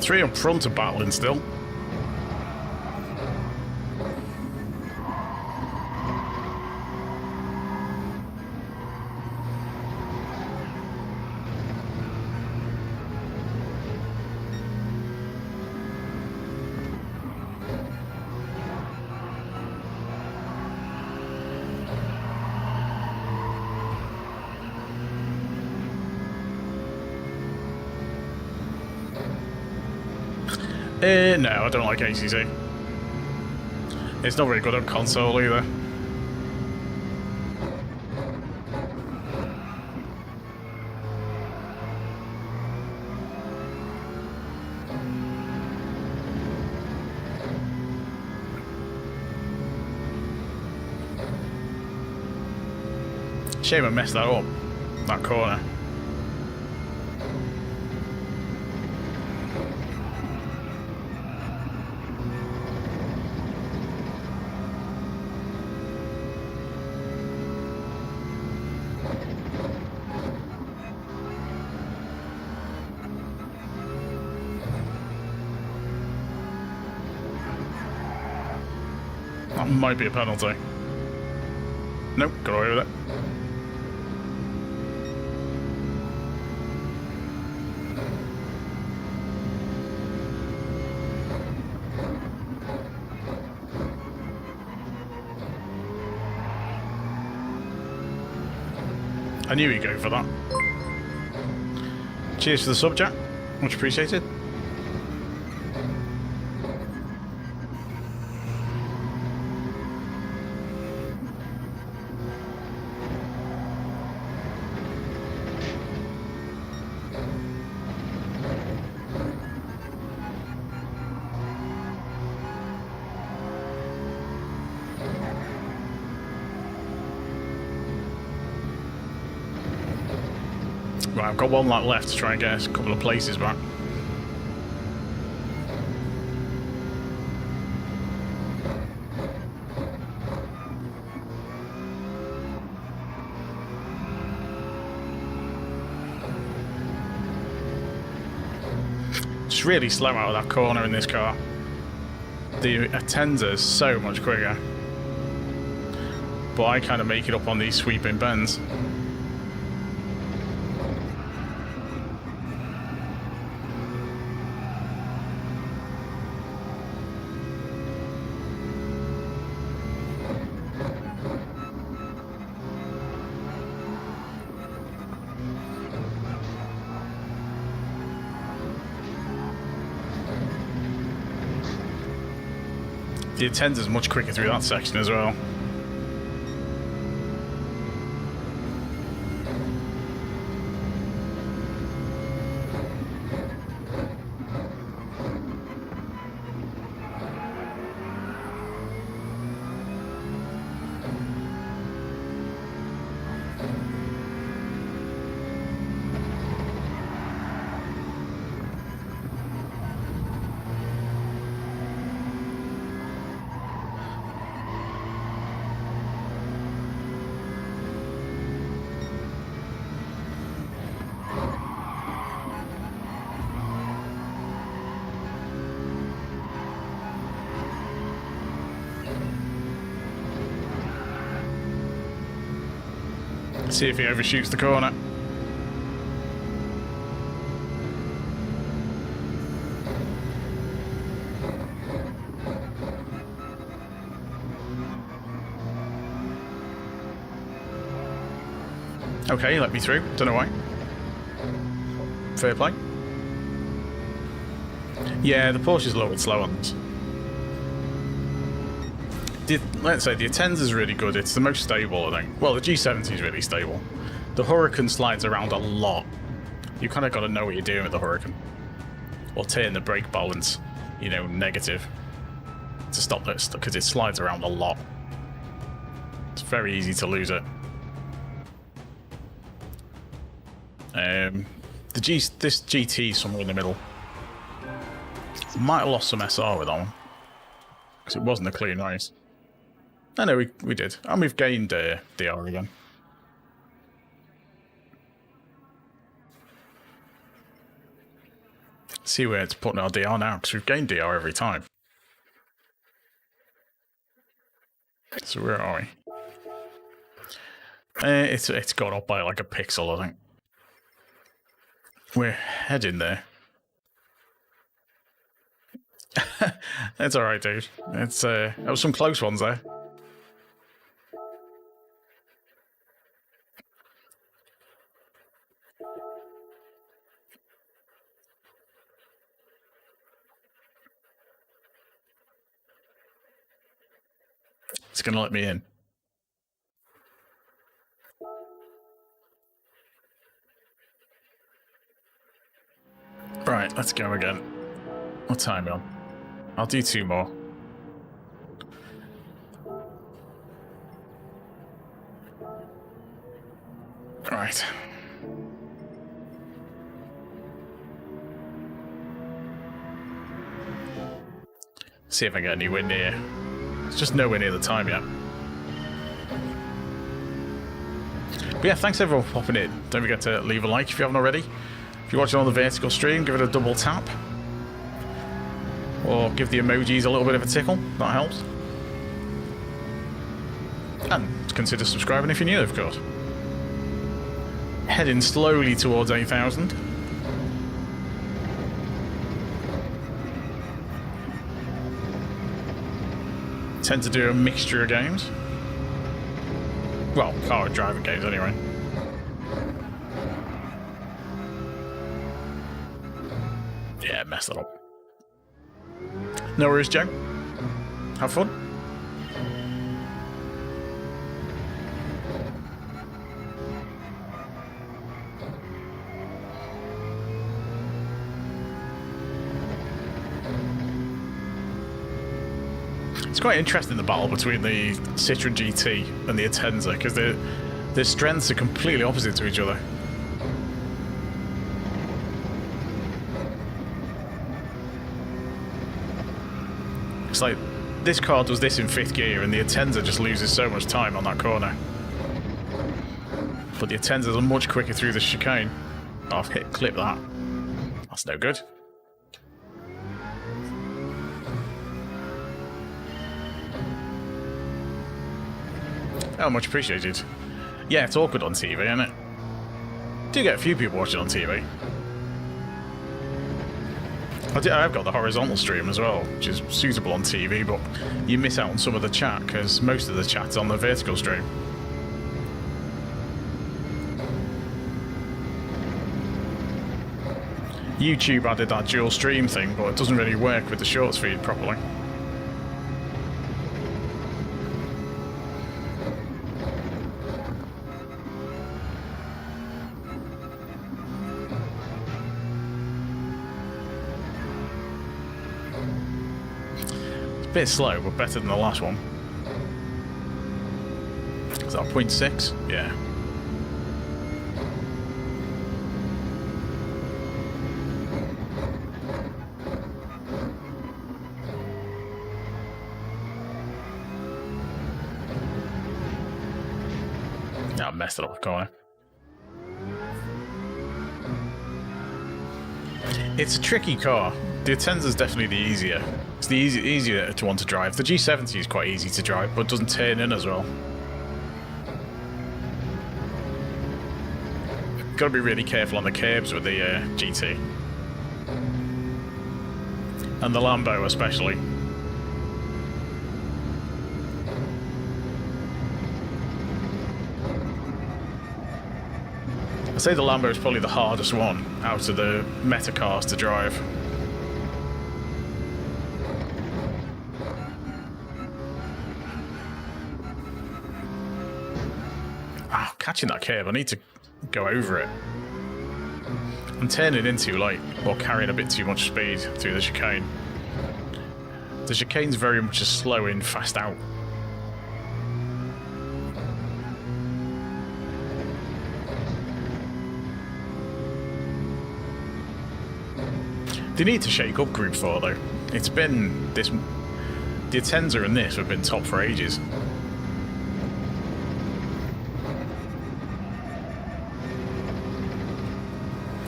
Speaker 1: Three up front are battling still. No, I don't like ACC. It's not very good on console either. Shame I messed that up, that corner. That might be a penalty. Nope, got away with it. I knew he'd go for that. Cheers for the sub, Jack. Much appreciated. Right, I've got one lap left to try and get a couple of places back. It's really slow out of that corner in this car. The Attenza's so much quicker. But I kind of make it up on these sweeping bends. The Attenza's much quicker through that section as well. See if he overshoots the corner. Okay, let me through. Don't know why. Fair play. Yeah, the Porsche's a little bit slow on this. Let's say the Attenza's really good. It's the most stable, I think. Well, the G70 is really stable. The Huracan slides around a lot. You kind of got to know what you're doing with the Huracan. Or turn the brake balance, you know, negative to stop this, because it slides around a lot. It's very easy to lose it. This GT is somewhere in the middle. Might have lost some SR with that one, because it wasn't a clean race. I know we did, and we've gained DR again. See where it's putting our DR now, because we've gained DR every time. So where are we? It's gone up by like a pixel, I think. We're heading there. It's all right, dude. It's there was some close ones there. It's gonna let me in. Right, let's go again. What time are we on? I'll do 2 more. See if I get anywhere near. It's just nowhere near the time yet. But yeah, thanks everyone for popping in. Don't forget to leave a like if you haven't already. If you're watching on the vertical stream, give it a double tap. Or give the emojis a little bit of a tickle. That helps. And consider subscribing if you're new, of course. Heading slowly towards 8,000. Tend to do a mixture of games. Well, car and driving games anyway. Yeah, messed that up. No worries, Joe. Have fun. It's quite interesting, the battle between the Citroen GT and the Atenza, because their strengths are completely opposite to each other. It's like, this car does this in 5th gear and the Atenza just loses so much time on that corner. But the Atenza's are much quicker through the chicane. Oh, I've clip that. That's no good. Oh, much appreciated. Yeah, it's awkward on TV, isn't it? Do get a few people watching on TV. I've got the horizontal stream as well, which is suitable on TV, but you miss out on some of the chat because most of the chat's on the vertical stream. YouTube added that dual stream thing, but it doesn't really work with the shorts feed properly. A bit slow, but better than the last one. Is that 0.6? Yeah. I messed it up the corner. It's a tricky car. The Atenza's definitely the easier. It's the easier to want to drive. The G70 is quite easy to drive, but doesn't turn in as well. Got to be really careful on the curbs with the GT. And the Lambo especially. I'd say the Lambo is probably the hardest one out of the meta cars to drive. Ah, catching that curve, I need to go over it. I'm turning into, like, or carrying a bit too much speed through the chicane. The chicane's very much a slow in, fast out. They need to shake up Group 4 though. It's been this... The Atenza and this have been top for ages.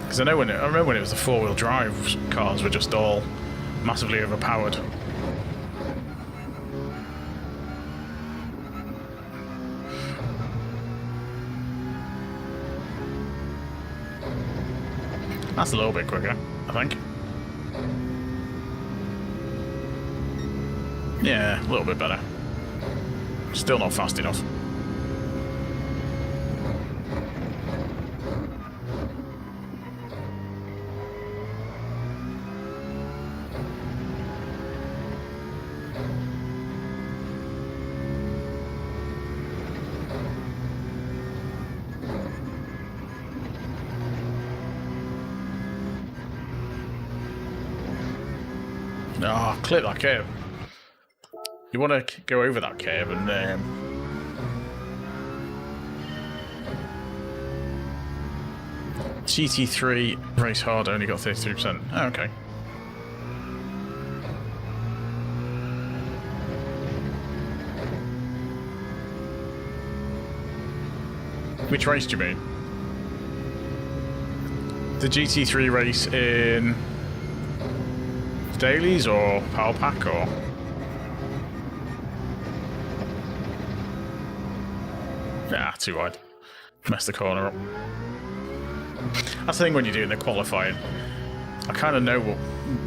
Speaker 1: Because I remember when it was the 4-wheel drive cars were just all massively overpowered. That's a little bit quicker, I think. Yeah, a little bit better. Still not fast enough. Oh, clip that curve. You want to go over that curve and GT3 race hard only got 33%. Oh, okay. Which race do you mean? The GT3 race in dailies or power pack or? Ah, too wide. Messed the corner up. That's the thing when you're doing the qualifying. I kind of know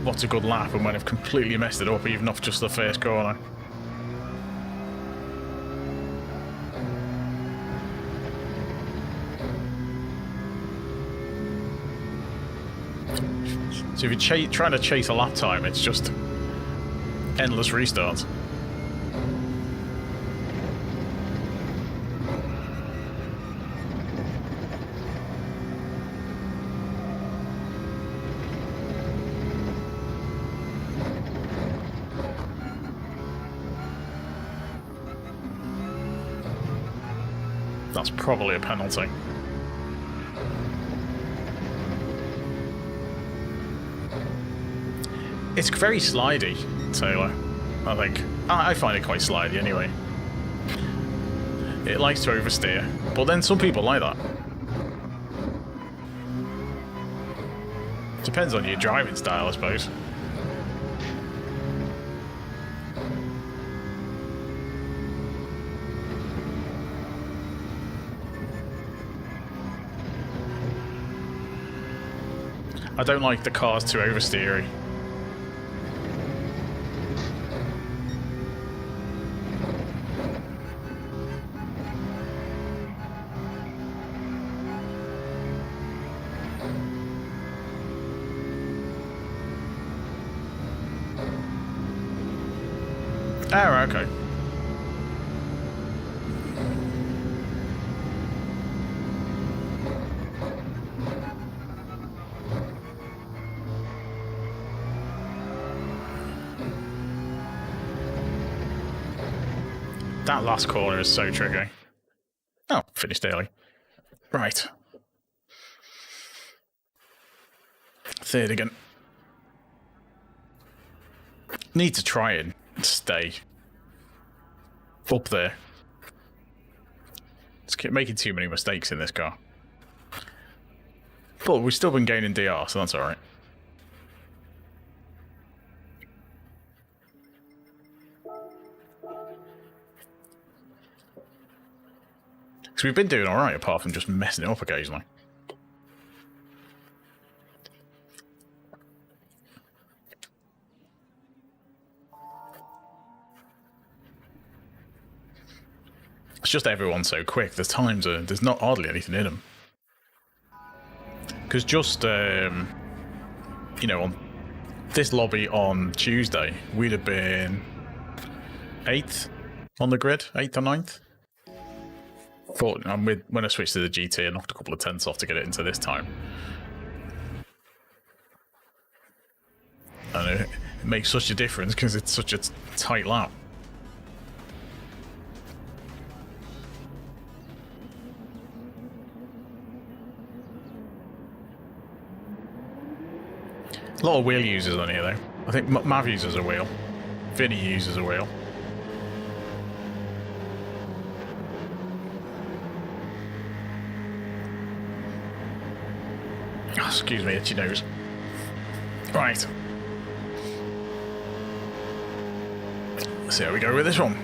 Speaker 1: what's a good lap and when I've completely messed it up, even off just the first corner. So if you're trying to chase a lap time, it's just endless restarts. That's probably a penalty. It's very slidey, Taylor, I think. I find it quite slidey anyway. It likes to oversteer, but then some people like that. Depends on your driving style, I suppose. I don't like the cars too oversteery. Oh, okay. That last corner is so tricky. Oh, finished early. Right. Third again. Need to try and stay up there. Just keep making too many mistakes in this car. But we've still been gaining DR, so that's alright. Because we've been doing alright apart from just messing it up occasionally. It's just everyone's so quick. There's not hardly anything in them. Because just, you know, on this lobby on Tuesday, we'd have been 8th on the grid, 8th or 9th. When I switched to the GT, I knocked a couple of tenths off to get it into this time. And it makes such a difference because it's such a tight lap. A lot of wheel users on here though. I think Mav uses a wheel. Vinny uses a wheel. Oh, excuse me, itchy nose. Right. Let's see how we go with this one.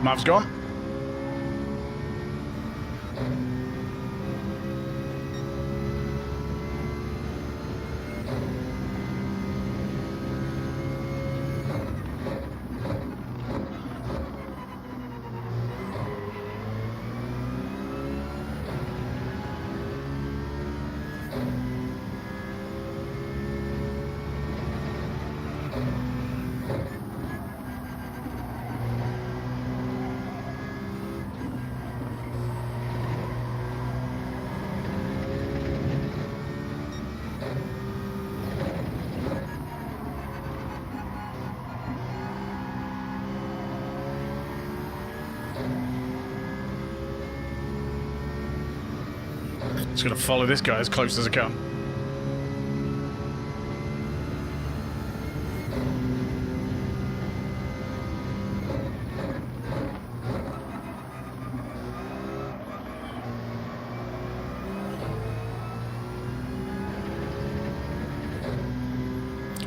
Speaker 1: Mav's gone. Just going to follow this guy as close as I can.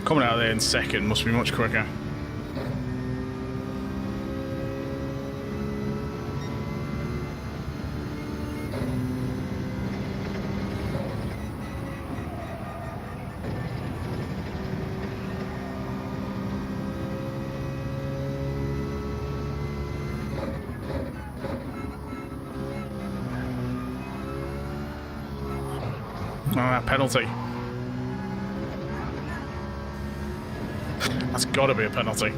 Speaker 1: Coming out of there in second must be much quicker. Oh, that penalty. That's got to be a penalty.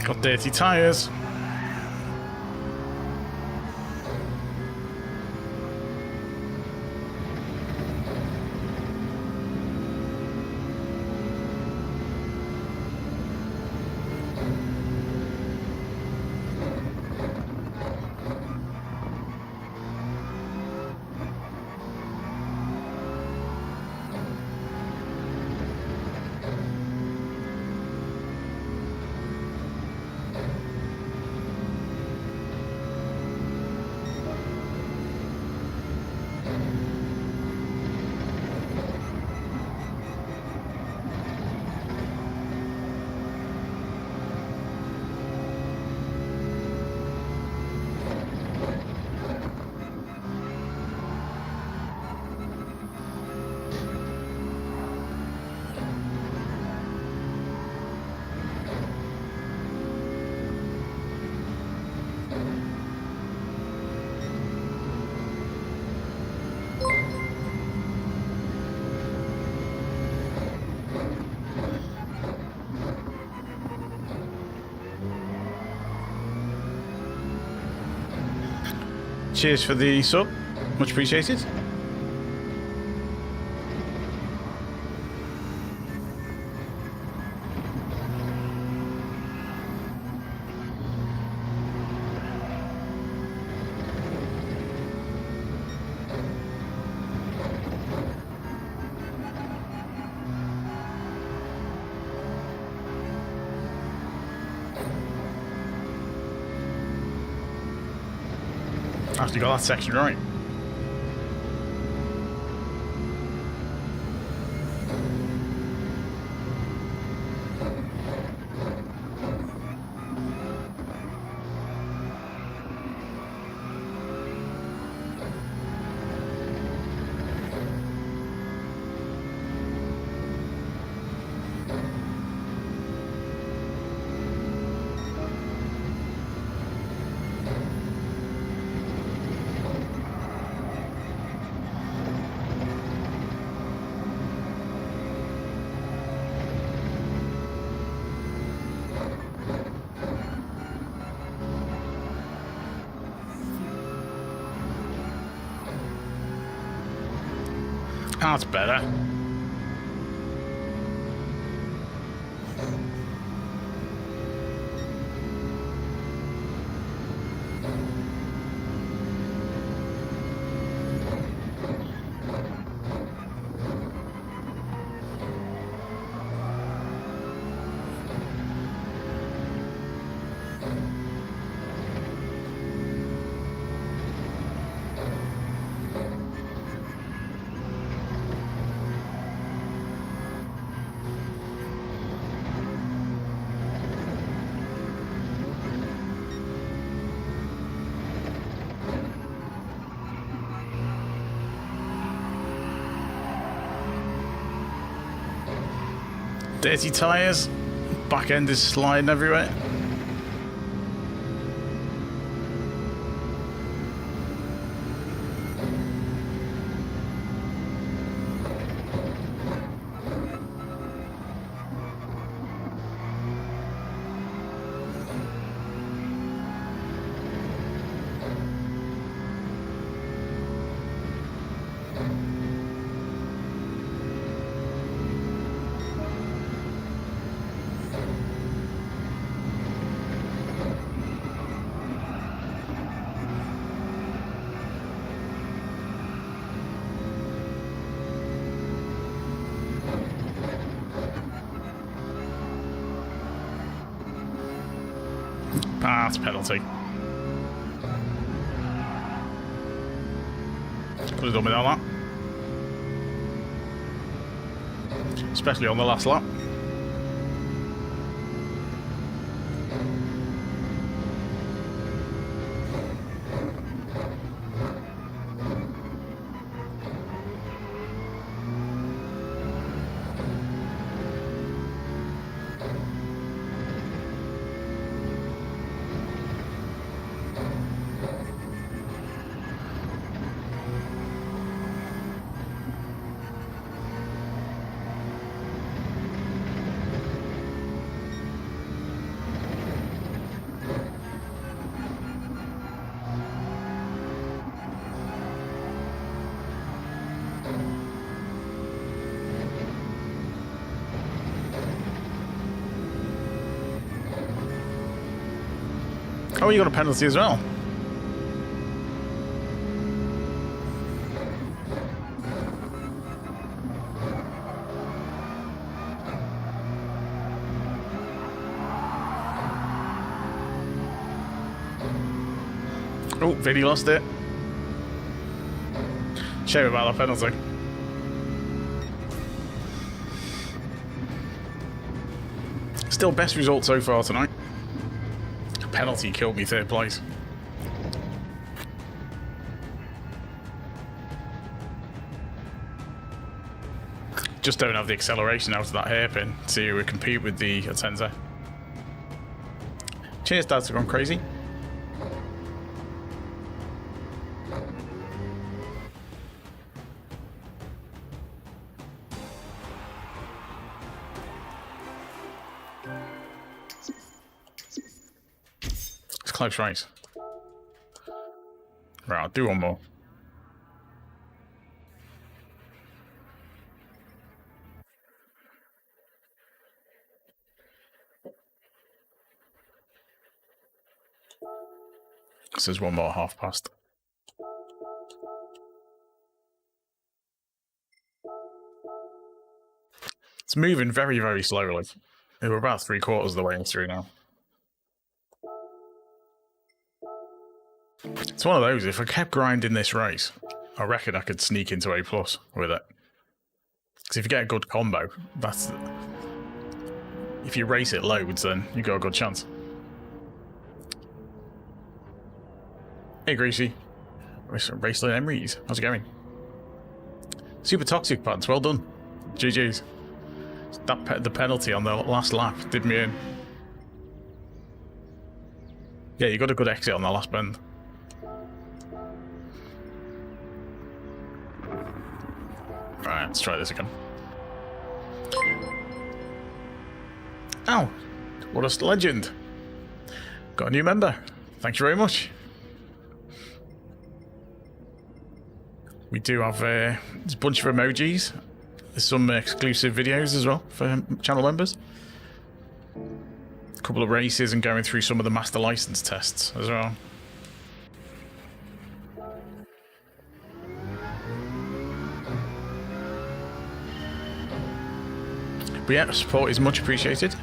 Speaker 1: Got dirty tyres. Cheers for the sub, much appreciated. Actually got that section right. That's better. Dirty tyres. Back end is sliding everywhere. Ah, that's a penalty. Could have done without that. Especially on the last lap. Oh, you got a penalty as well. Oh, Vinny lost it. Shame about that penalty. Still best result so far tonight. Penalty killed me third place. Just don't have the acceleration out of that hairpin to compete with the Atenza. Cheers, Dad's gone crazy. Close race. Right, I'll do one more. This is one more half past. It's moving very, very slowly. We're about 3/4 of the way through now. It's one of those, if I kept grinding this race, I reckon I could sneak into A+ with it. Because if you get a good combo, that's... If you race it loads, then you've got a good chance. Hey, Greasy. Raceland Emery's. How's it going? Super Toxic Pants, well done. GG's. The penalty on the last lap did me in. Yeah, you got a good exit on the last bend. Right, let's try this again. Ow! What a legend! Got a new member. Thank you very much. We do have a bunch of emojis. There's some exclusive videos as well for channel members. A couple of races and going through some of the master license tests as well. But yeah, support is much appreciated.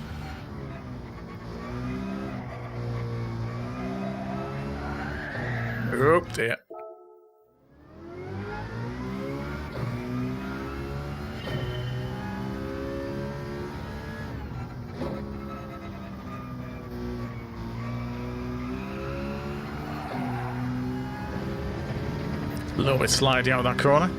Speaker 1: Oh dear. A little bit sliding out of that corner.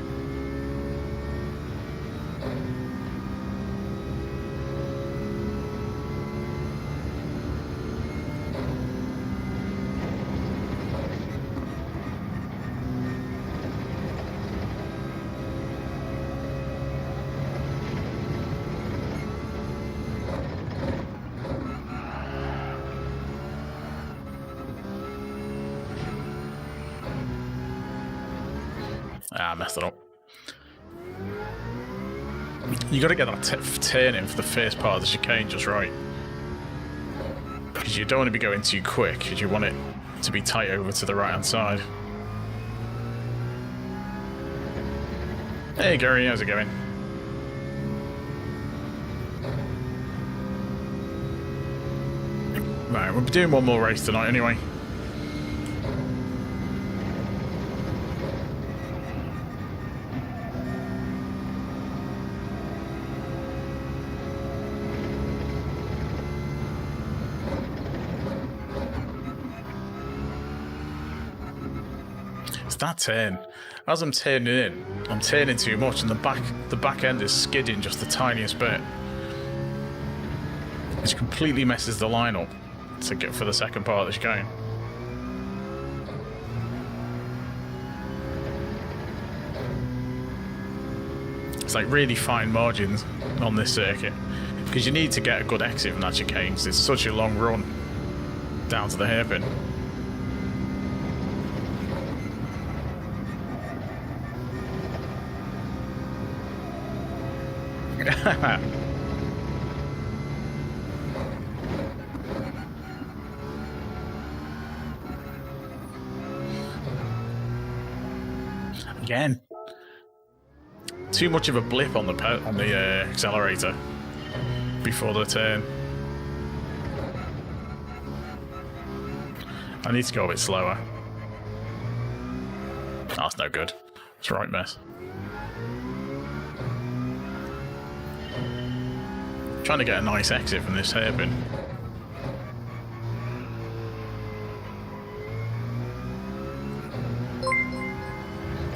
Speaker 1: Ah, I messed it up. You got to get that turn in for the first part of the chicane just right. Because you don't want to be going too quick, because you want it to be tight over to the right hand side. Hey Gary, how's it going? Right, we'll be doing one more race tonight anyway. It's that turn. As I'm turning in, I'm turning too much and the back end is skidding just the tiniest bit. Which completely messes the line up to get for the second part of this game. It's like really fine margins on this circuit because you need to get a good exit from that chicane because it's such a long run down to the hairpin. Again, too much of a blip on the accelerator before the turn. I need to go a bit slower. Oh, that's no good. It's a right mess. Trying to get a nice exit from this hairpin.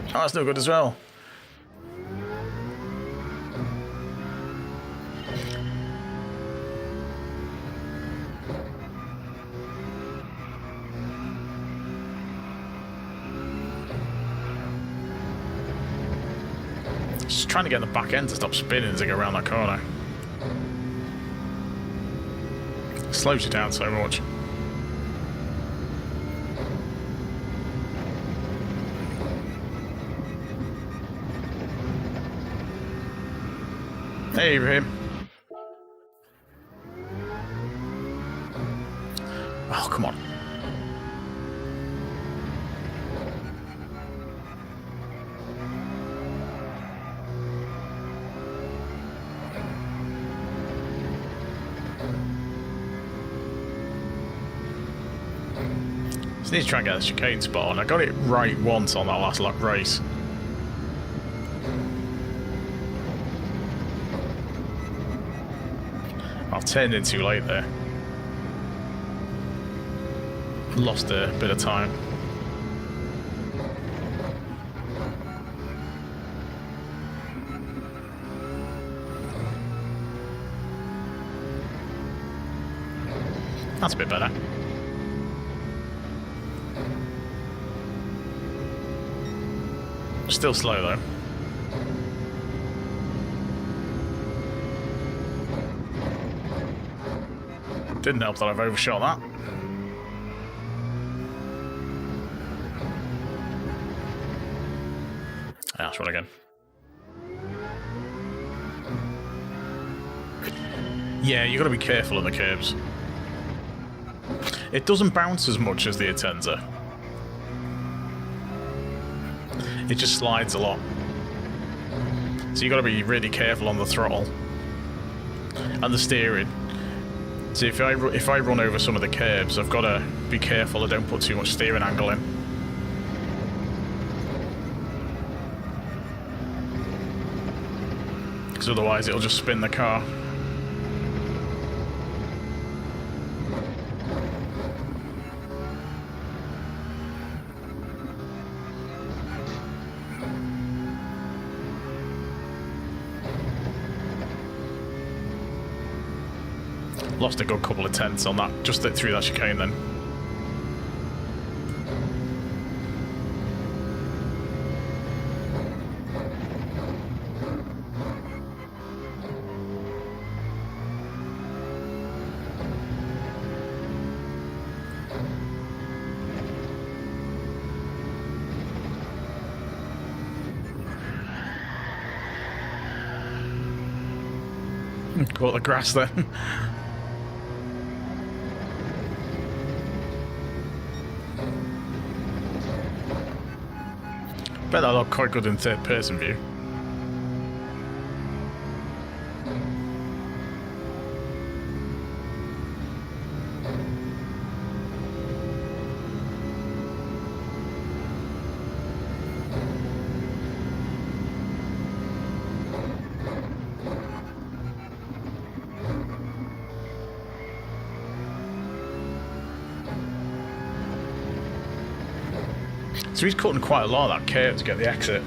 Speaker 1: Oh, that's no good as well. Just trying to get the back end to stop spinning as I go around that corner. It slows you down so much. Hey, Ibrahim. Oh, come on. Just need to try and get the chicane spot on. I got it right once on that last lap race. I've turned in too late there. Lost a bit of time. That's a bit better. Still slow though. Didn't help that I've overshot that. That's run again. Yeah, you got to be careful on the curbs. It doesn't bounce as much as the Atenza. It just slides a lot. So you got to be really careful on the throttle and the steering. So if I run over some of the curbs, I've got to be careful I don't put too much steering angle in. Because otherwise it'll just spin the car. Lost a good couple of tenths on that, just through that chicane then. Caught the grass then. Bet that looked quite good in third person view. So he's cutting quite a lot of that curve to get the exit.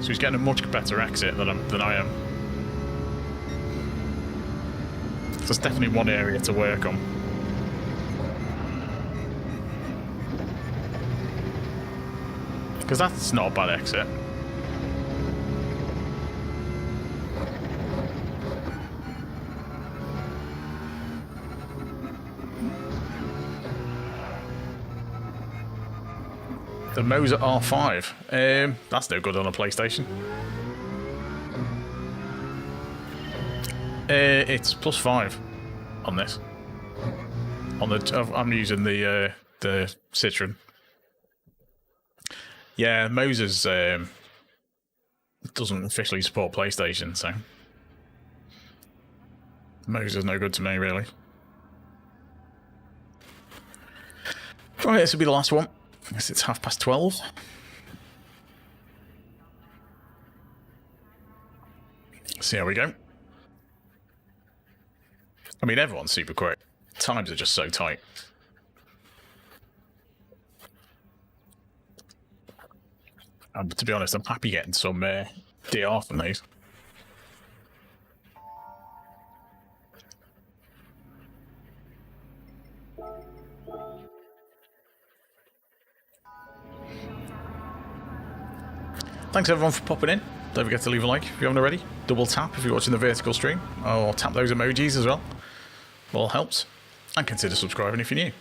Speaker 1: So he's getting a much better exit than I am. So there's definitely one area to work on. Because that's not a bad exit. The Moser R5. That's no good on a PlayStation. It's +5 on this. I'm using the Citroen. Yeah, Moser's doesn't officially support PlayStation, so Moser's no good to me, really. Right, this will be the last one. I guess it's 12:30. See how we go. I mean, everyone's super quick. Times are just so tight. To be honest, I'm happy getting some DR from these. Thanks everyone for popping in. Don't forget to leave a like if you haven't already. Double tap if you're watching the vertical stream, or tap those emojis as well. All helps. And consider subscribing if you're new.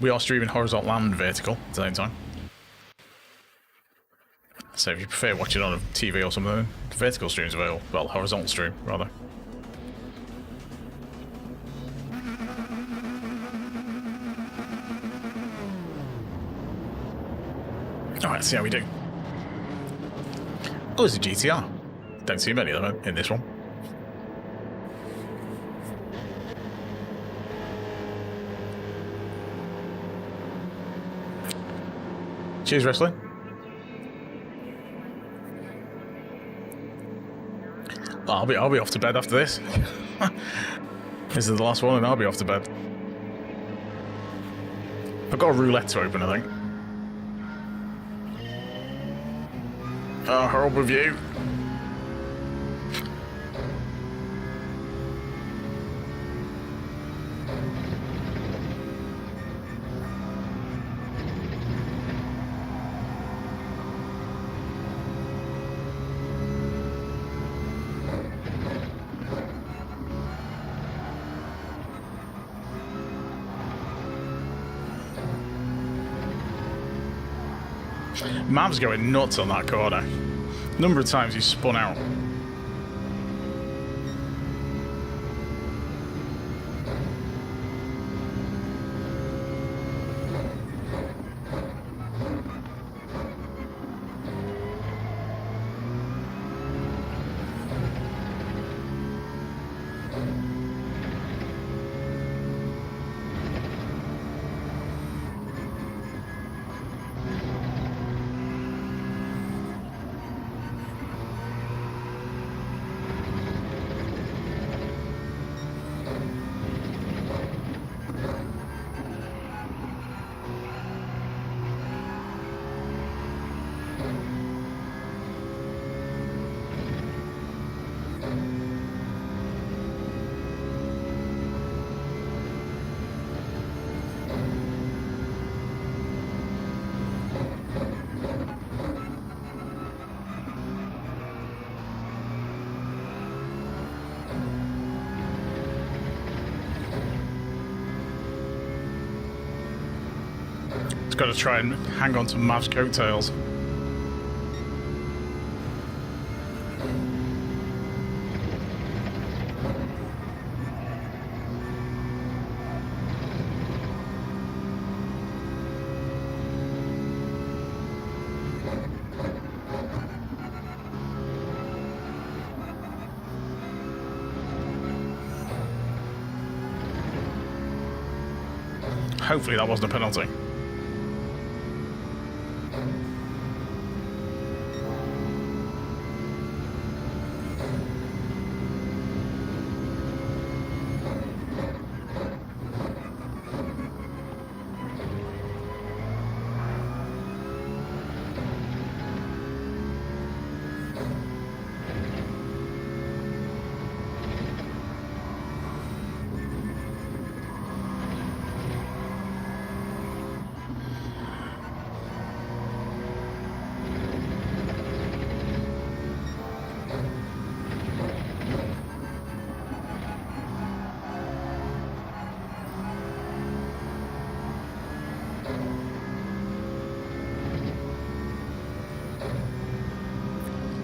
Speaker 1: We are streaming horizontal and vertical at the same time. So if you prefer watching on a TV or something, the vertical stream's available. Well, horizontal stream, rather. Alright, let's see how we do. Oh, there's a GTR. Don't see many of them in this one. Cheers, wrestling. I'll be off to bed after this. This is the last one, and I'll be off to bed. I've got a roulette to open, I think. Oh, horrible view. Mav's going nuts on that corner. Number of times he's spun out. It's got to try and hang on to Mav's coattails. Hopefully that wasn't a penalty.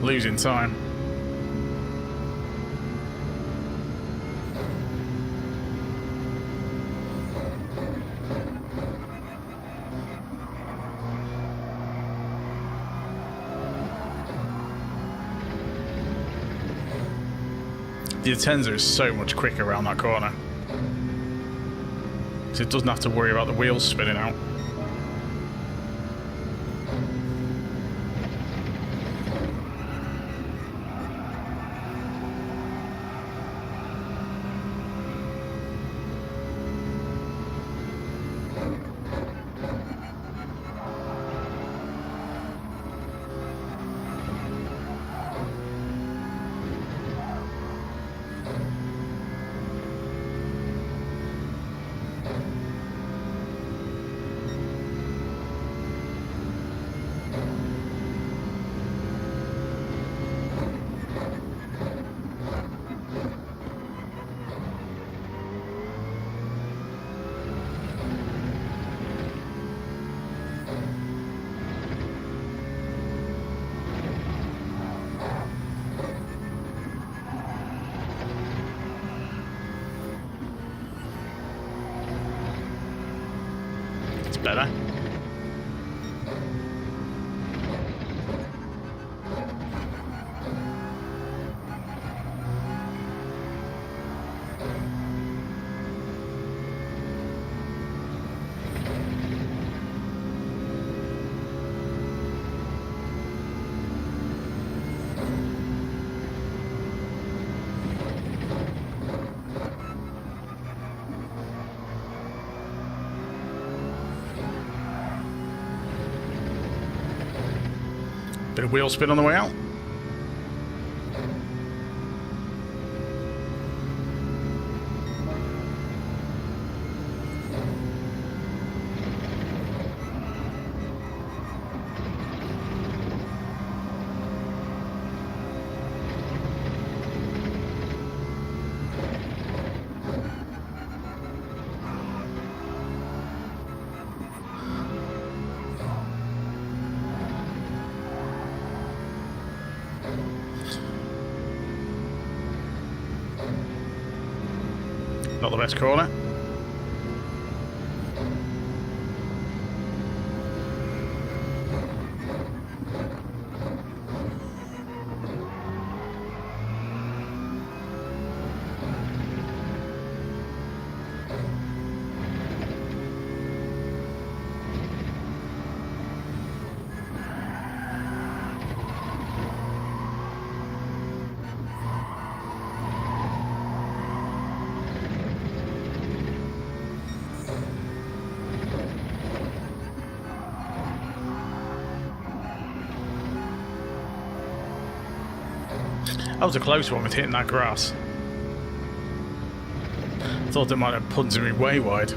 Speaker 1: Losing time. The Atenza is so much quicker around that corner, so it doesn't have to worry about the wheels spinning out. Better. Bit of wheel spin on the way out. Not the best corner. That was a close one with hitting that grass. Thought it might have punted me way wide.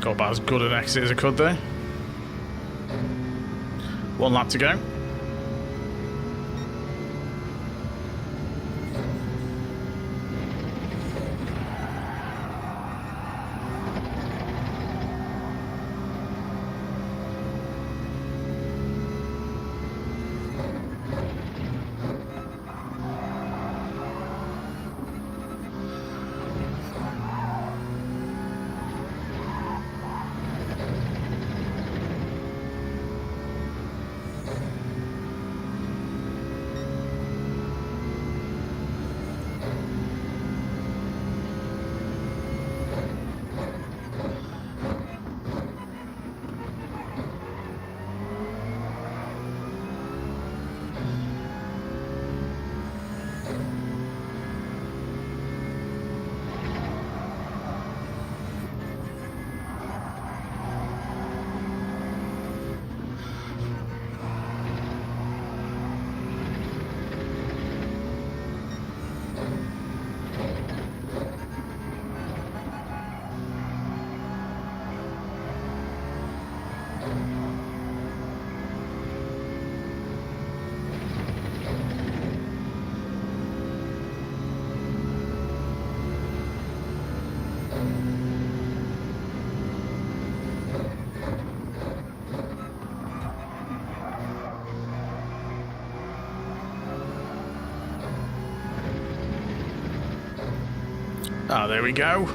Speaker 1: Got about as good an exit as I could there. One lap to go. Ah, there we go.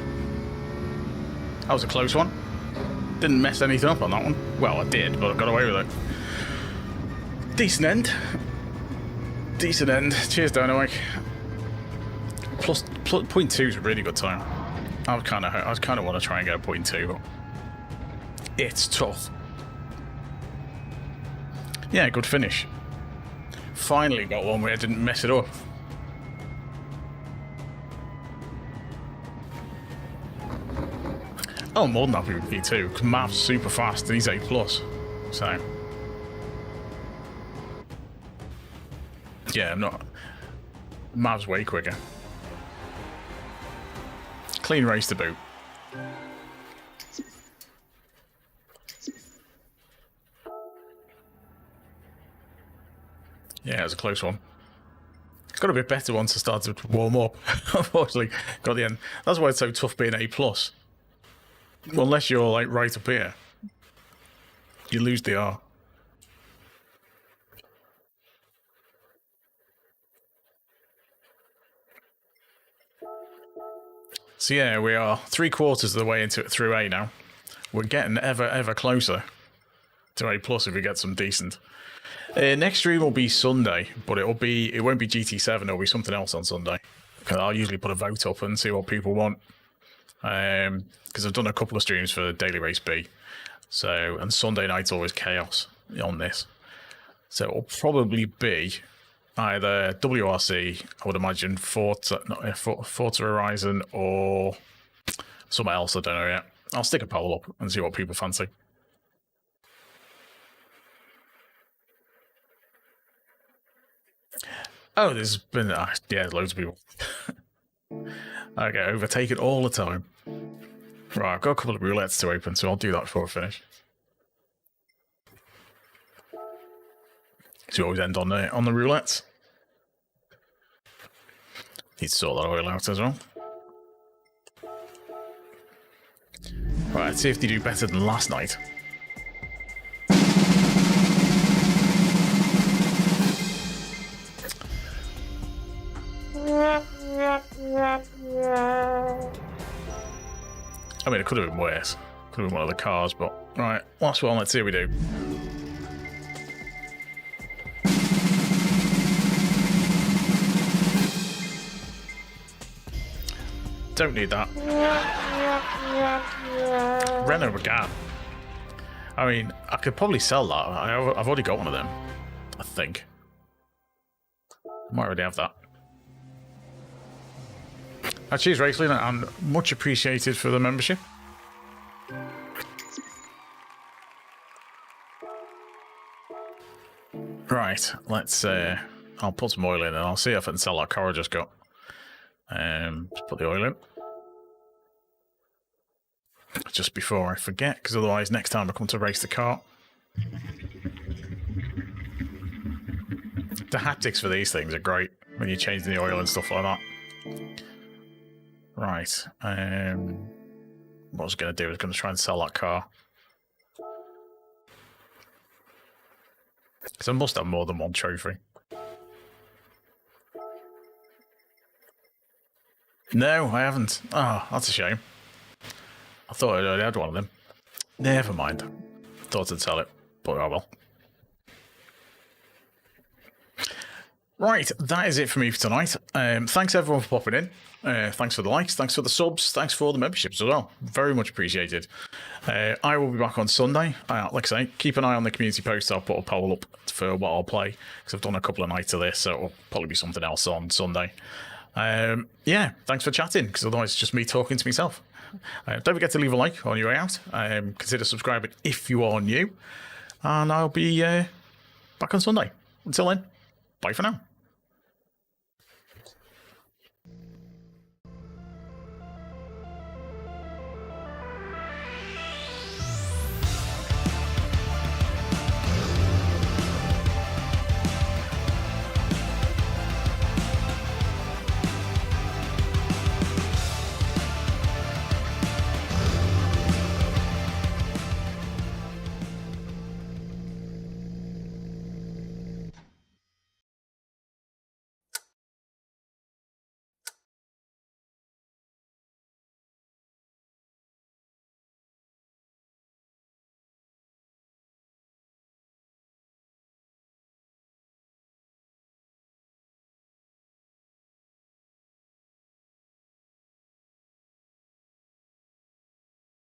Speaker 1: That was a close one. Didn't mess anything up on that one. Well, I did, but I got away with it. Decent end. Decent end. Cheers, Dynamite. Plus 0.2 is a really good time. I kind of want to try and get a 0.2, but it's tough. Yeah, good finish. Finally got one where I didn't mess it up. Oh, more than happy with P2, because Mav's super fast and he's A+. So, yeah, I'm not. Mav's way quicker. Clean race to boot. Yeah, it was a close one. It's got a bit better once I started to warm up. Unfortunately, got the end. That's why it's so tough being A+. Well, unless you're like right up here, you lose the R. So yeah, we are 3/4 of the way into it through A now. We're getting ever closer to A+ if we get some decent. Next stream will be Sunday, but it won't be GT7. It'll be something else on Sunday. Because I'll usually put a vote up and see what people want. Because I've done a couple of streams for Daily Race B. So, and Sunday night's always chaos on this. So it'll probably be either WRC, I would imagine Forza Horizon, or something else, I don't know yet. I'll stick a poll up and see what people fancy. Oh, there's been, yeah, loads of people. I get overtaken all the time. Right, I've got a couple of roulettes to open, so I'll do that before I finish. So you always end on the roulettes. Need to sort that oil out as well. Right, let's see if they do better than last night. I mean, it could have been worse. Could have been one of the cars, but... Right, last one, let's see how we do. Don't need that. Renault Megane. I mean, I could probably sell that. I've already got one of them. I think. I might already have that. Cheers, Raceline, and much appreciated for the membership. Right, let's. I'll put some oil in and I'll see if I can sell that car I just got. Just put the oil in. Just before I forget, because otherwise next time I come to race the car. The haptics for these things are great when you're changing the oil and stuff like that. Right. What I was going to do is going to try and sell that car. Because I must have more than one trophy. No, I haven't. Oh, that's a shame. I thought I already had one of them. Never mind. Thought I'd sell it, but I will. Right, that is it for me for tonight. Thanks everyone for popping in. Thanks for the likes, thanks for the subs, thanks for all the memberships as well. Very much appreciated. I will be back on Sunday. Like I say, keep an eye on the community post. I'll put a poll up for what I'll play, because I've done a couple of nights of this, so it'll probably be something else on Sunday. Yeah, thanks for chatting, because otherwise it's just me talking to myself. Don't forget to leave a like on your way out. Consider subscribing if you are new. And I'll be back on Sunday. Until then, bye for now.